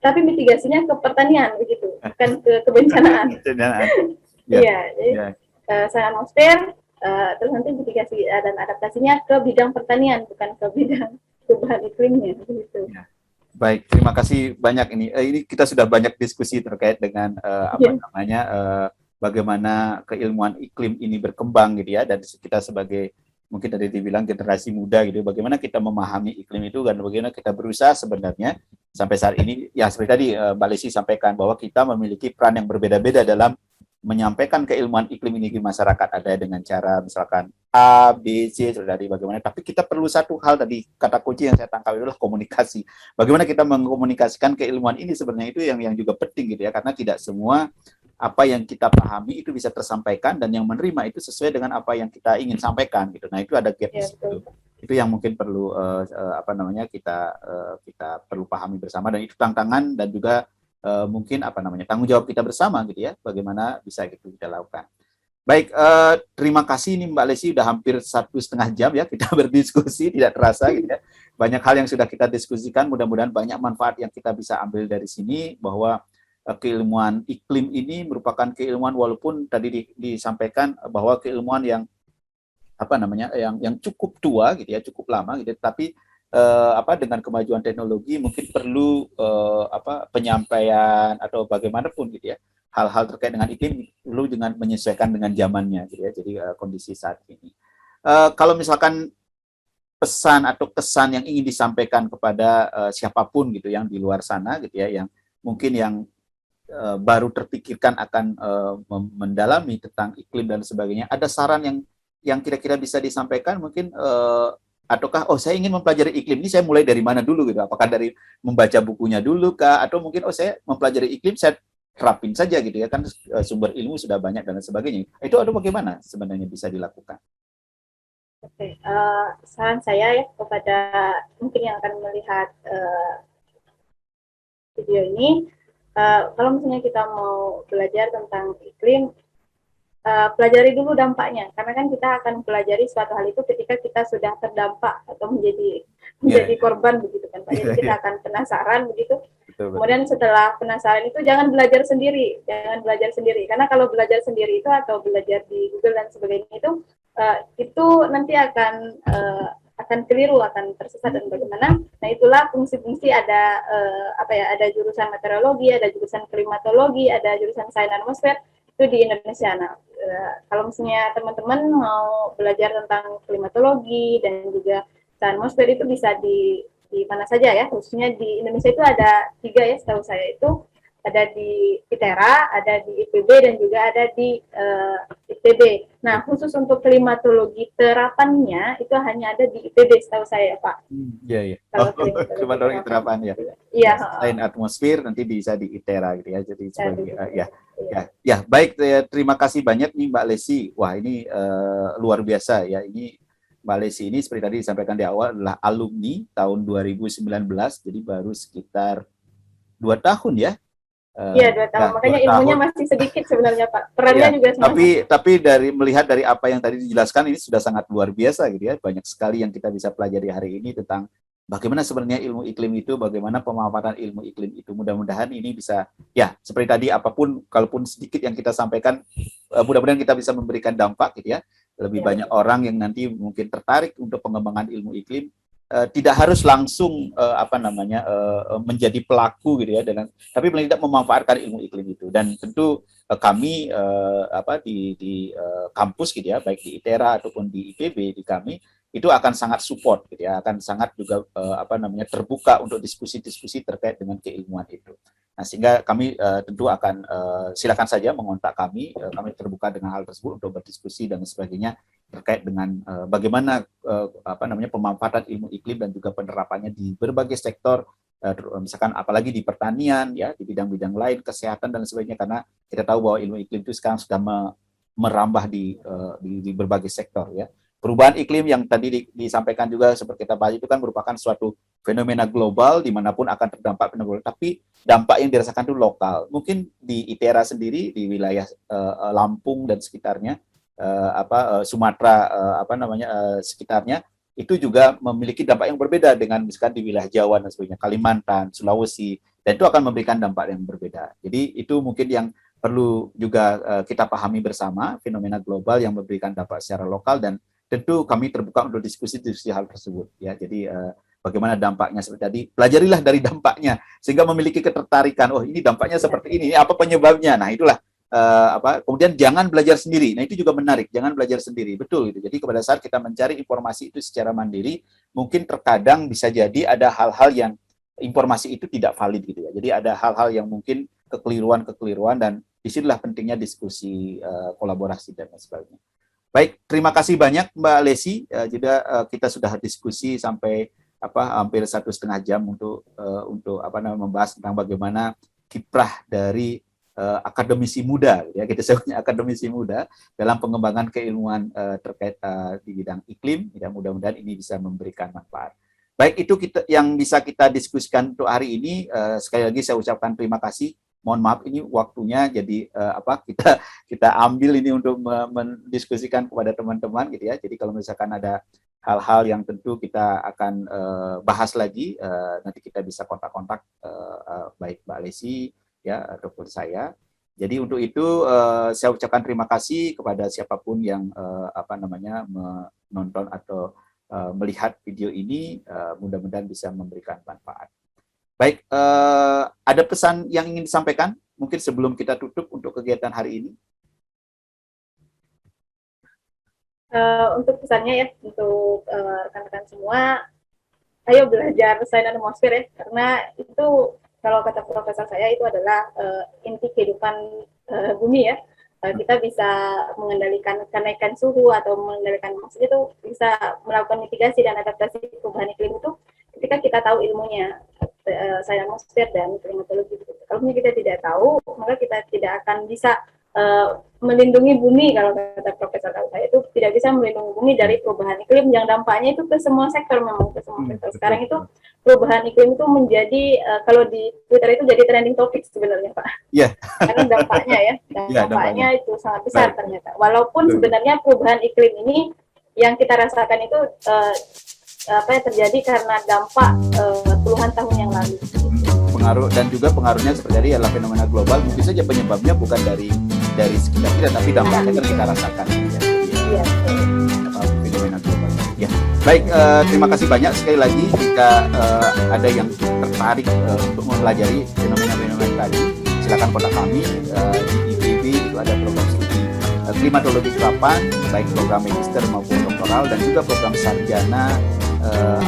tapi mitigasinya ke pertanian begitu, bukan ke kebencanaan. Iya, jadi sains atmosfer, terus nanti mitigasi dan adaptasinya ke bidang pertanian, bukan ke bidang perubahan iklimnya begitu. Ya. Baik, terima kasih banyak ini. Ini kita sudah banyak diskusi terkait dengan bagaimana keilmuan iklim ini berkembang gitu ya, dan kita sebagai mungkin tadi dibilang generasi muda gitu, bagaimana kita memahami iklim itu dan bagaimana kita berusaha sebenarnya sampai saat ini ya seperti tadi Mbak Lesi sampaikan bahwa kita memiliki peran yang berbeda-beda dalam menyampaikan keilmuan iklim ini di masyarakat, ada dengan cara misalkan A, B, C, dari bagaimana, tapi kita perlu satu hal tadi, kata kunci yang saya tangkap adalah komunikasi. Bagaimana kita mengkomunikasikan keilmuan ini sebenarnya itu yang juga penting gitu ya, karena tidak semua apa yang kita pahami itu bisa tersampaikan dan yang menerima itu sesuai dengan apa yang kita ingin sampaikan gitu. Nah, itu ada gap di situ. Itu yang mungkin perlu kita perlu pahami bersama, dan itu tantangan dan juga mungkin tanggung jawab kita bersama gitu ya, bagaimana bisa gitu kita lakukan. Baik, terima kasih nih Mbak Lesi, udah hampir 1,5 jam ya kita berdiskusi, tidak terasa gitu ya. Banyak hal yang sudah kita diskusikan, mudah-mudahan banyak manfaat yang kita bisa ambil dari sini, bahwa keilmuan iklim ini merupakan keilmuan, walaupun tadi disampaikan bahwa keilmuan yang apa namanya, yang cukup tua gitu ya, cukup lama gitu, tapi dengan kemajuan teknologi mungkin perlu penyampaian atau bagaimanapun gitu ya, hal-hal terkait dengan iklim perlu dengan menyesuaikan dengan zamannya gitu ya. Jadi kondisi saat ini. Kalau misalkan pesan atau kesan yang ingin disampaikan kepada siapapun gitu yang di luar sana gitu ya, yang mungkin yang baru terpikirkan akan mendalami tentang iklim dan sebagainya, ada saran yang kira-kira bisa disampaikan mungkin, ataukah saya ingin mempelajari iklim ini, saya mulai dari mana dulu gitu, apakah dari membaca bukunya dulu kah, atau mungkin saya mempelajari iklim saya terapin saja gitu ya, kan sumber ilmu sudah banyak dan sebagainya, itu ada bagaimana sebenarnya bisa dilakukan? Oke, saran saya ya kepada mungkin yang akan melihat video ini, kalau misalnya kita mau belajar tentang iklim, pelajari dulu dampaknya, karena kan kita akan pelajari suatu hal itu ketika kita sudah terdampak atau menjadi korban begitu kan Pak. Jadi kita akan penasaran begitu. Kemudian setelah penasaran itu jangan belajar sendiri, karena kalau belajar sendiri itu atau belajar di Google dan sebagainya itu nanti akan keliru, akan tersesat dan bagaimana. Nah, itulah fungsi-fungsi ada ada jurusan meteorologi, ada jurusan klimatologi, ada jurusan sains atmosfer itu di Indonesia. Nah, kalau misalnya teman-teman mau belajar tentang klimatologi dan juga sains atmosfer itu bisa di mana saja ya, khususnya di Indonesia itu ada 3 ya setahu saya, itu ada di ITERA, ada di IPB, dan juga ada di ITB. Nah, khusus untuk klimatologi terapannya itu hanya ada di IPB setahu saya, Pak. Iya. Kalau klimatologi terapan ya. Iya. Selain atmosfer nanti bisa di ITERA gitu ya. Jadi sebagai ya baik, terima kasih banyak nih Mbak Lesi. Wah, ini luar biasa ya. Ini Mbak Lesi ini seperti tadi disampaikan di awal adalah alumni tahun 2019, jadi baru sekitar 2 tahun ya. Iya, 2 tahun. Makanya ilmunya masih sedikit sebenarnya, Pak. Perannya juga semangat. Tapi melihat dari apa yang tadi dijelaskan, ini sudah sangat luar biasa gitu ya. Banyak sekali yang kita bisa pelajari hari ini tentang bagaimana sebenarnya ilmu iklim itu, bagaimana pemanfaatan ilmu iklim itu. Mudah-mudahan ini bisa, ya seperti tadi, apapun, kalaupun sedikit yang kita sampaikan, mudah-mudahan kita bisa memberikan dampak gitu ya. Lebih banyak orang yang nanti mungkin tertarik untuk pengembangan ilmu iklim, tidak harus langsung menjadi pelaku gitu ya, tapi paling tidak memanfaatkan ilmu iklim itu. Dan tentu kami di kampus gitu ya, baik di ITERA ataupun di IPB di kami, itu akan sangat support gitu ya, akan sangat juga terbuka untuk diskusi-diskusi terkait dengan keilmuan itu. Nah, sehingga kami tentu akan silakan saja mengontak kami terbuka dengan hal tersebut untuk berdiskusi dan sebagainya terkait dengan bagaimana pemanfaatan ilmu iklim dan juga penerapannya di berbagai sektor, misalkan apalagi di pertanian ya, di bidang-bidang lain, kesehatan dan sebagainya, karena kita tahu bahwa ilmu iklim itu sekarang sudah merambah di berbagai sektor ya. Perubahan iklim yang tadi disampaikan juga seperti kita bahas itu kan merupakan suatu fenomena global dimanapun akan terdampak fenomena global, tapi dampak yang dirasakan itu lokal. Mungkin di ITERA sendiri di wilayah Lampung dan sekitarnya, Sumatera sekitarnya, itu juga memiliki dampak yang berbeda dengan misalkan di wilayah Jawa dan sebagainya, Kalimantan, Sulawesi, dan itu akan memberikan dampak yang berbeda. Jadi itu mungkin yang perlu juga kita pahami bersama, fenomena global yang memberikan dampak secara lokal, dan tentu kami terbuka untuk diskusi-diskusi hal tersebut ya. Jadi bagaimana dampaknya seperti tadi, pelajarilah dari dampaknya sehingga memiliki ketertarikan, oh ini dampaknya seperti ini apa penyebabnya. Nah, itulah kemudian jangan belajar sendiri. Nah, itu juga menarik, jangan belajar sendiri, betul gitu. Jadi pada saat kita mencari informasi itu secara mandiri, mungkin terkadang bisa jadi ada hal-hal yang informasi itu tidak valid gitu ya. Jadi ada hal-hal yang mungkin kekeliruan dan disinilah pentingnya diskusi, kolaborasi dan sebagainya. Baik, terima kasih banyak Mbak Lesi. Juga kita sudah diskusi sampai hampir 1,5 jam untuk membahas tentang bagaimana kiprah dari akademisi muda, ya kita sebutnya akademisi muda dalam pengembangan keilmuan terkait di bidang iklim. Ya, mudah-mudahan ini bisa memberikan manfaat. Baik, itu yang bisa kita diskusikan untuk hari ini. Sekali lagi saya ucapkan terima kasih mohon maaf ini waktunya jadi kita ambil ini untuk mendiskusikan kepada teman-teman gitu ya. Jadi kalau misalkan ada hal-hal yang tentu kita akan bahas lagi, nanti kita bisa kontak-kontak baik Mbak Lesi ya ataupun saya. Jadi untuk itu saya ucapkan terima kasih kepada siapapun yang menonton atau melihat video ini, mudah-mudahan bisa memberikan manfaat. Baik, ada pesan yang ingin disampaikan mungkin sebelum kita tutup untuk kegiatan hari ini? Untuk pesannya ya, untuk rekan-rekan semua, ayo belajar sains dan atmosfer ya, karena itu kalau kata profesor saya itu adalah inti kehidupan bumi ya. Kita bisa mengendalikan kenaikan suhu atau mengendalikan maksudnya itu bisa melakukan mitigasi dan adaptasi perubahan iklim itu ketika kita tahu ilmunya sains atmosfer dan klimatologi. Kalau kita tidak tahu, maka kita tidak akan bisa melindungi bumi. Kalau kata profesor saya itu tidak bisa melindungi bumi dari perubahan iklim yang dampaknya itu ke semua sektor, memang ke semua sektor. Sekarang itu perubahan iklim itu menjadi kalau di Twitter itu jadi trending topik sebenarnya Pak. Iya. Karena dampaknya ya, dampaknya itu sangat besar ternyata. Walaupun sebenarnya perubahan iklim ini yang kita rasakan itu terjadi karena dampak puluhan tahun yang lalu. Pengaruh dan juga pengaruhnya seperti tadi adalah fenomena global, mungkin saja penyebabnya bukan dari sekitar kita, tapi dampaknya kan kita rasakan. Iya. Fenomena global. Ya. Baik, terima kasih banyak sekali lagi. Jika ada yang tertarik untuk mempelajari fenomena-fenomena tadi, silakan kontak kami di IPB. Itu ada program studi klimatologi terapan, baik program magister maupun doktoral, dan juga program sarjana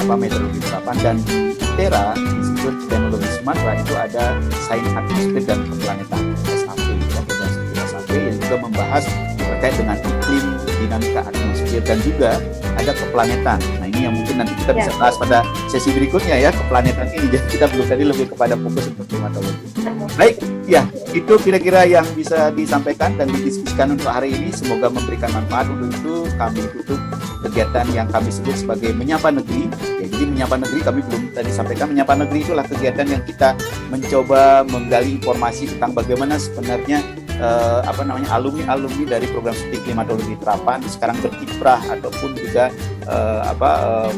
meteorologi terapan, dan di ITERA, Institut Teknologi Sumatera, itu ada sains atmosfer dan keplanetan SAP, ya, program studi SAP yang juga membahas terkait dengan iklim, dinamika atmosfer, dan juga ada keplanetan. Nah ini yang mungkin nanti kita bisa bahas pada sesi berikutnya ya, keplanetan ini. Jadi kita belum tadi lebih kepada fokus untuk klimatologi. Baik, ya itu kira-kira yang bisa disampaikan dan didiskusikan untuk hari ini. Semoga memberikan manfaat. Untuk itu kami tutup kegiatan yang kami sebut sebagai Menyapa Negeri. Ya, jadi Menyapa Negeri kami belum tadi sampaikan. Menyapa Negeri itulah kegiatan yang kita mencoba menggali informasi tentang bagaimana sebenarnya alumni dari program studi klimatologi terapan sekarang berkiprah ataupun juga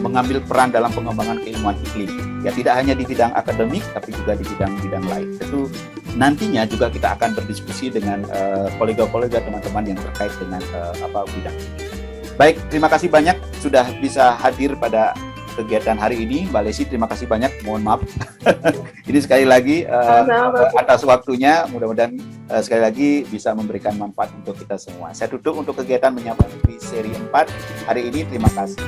mengambil peran dalam pengembangan keilmuan iklim. Ya tidak hanya di bidang akademik tapi juga di bidang-bidang lain. Tentu nantinya juga kita akan berdiskusi dengan kolega-kolega teman-teman yang terkait dengan bidang ini. Baik, terima kasih banyak sudah bisa hadir pada kegiatan hari ini. Mbak Lesi, terima kasih banyak. Mohon maaf. Ini sekali lagi atas waktunya. Mudah-mudahan sekali lagi bisa memberikan manfaat untuk kita semua. Saya tutup untuk kegiatan Menyapa Negeri seri 4 hari ini. Terima kasih.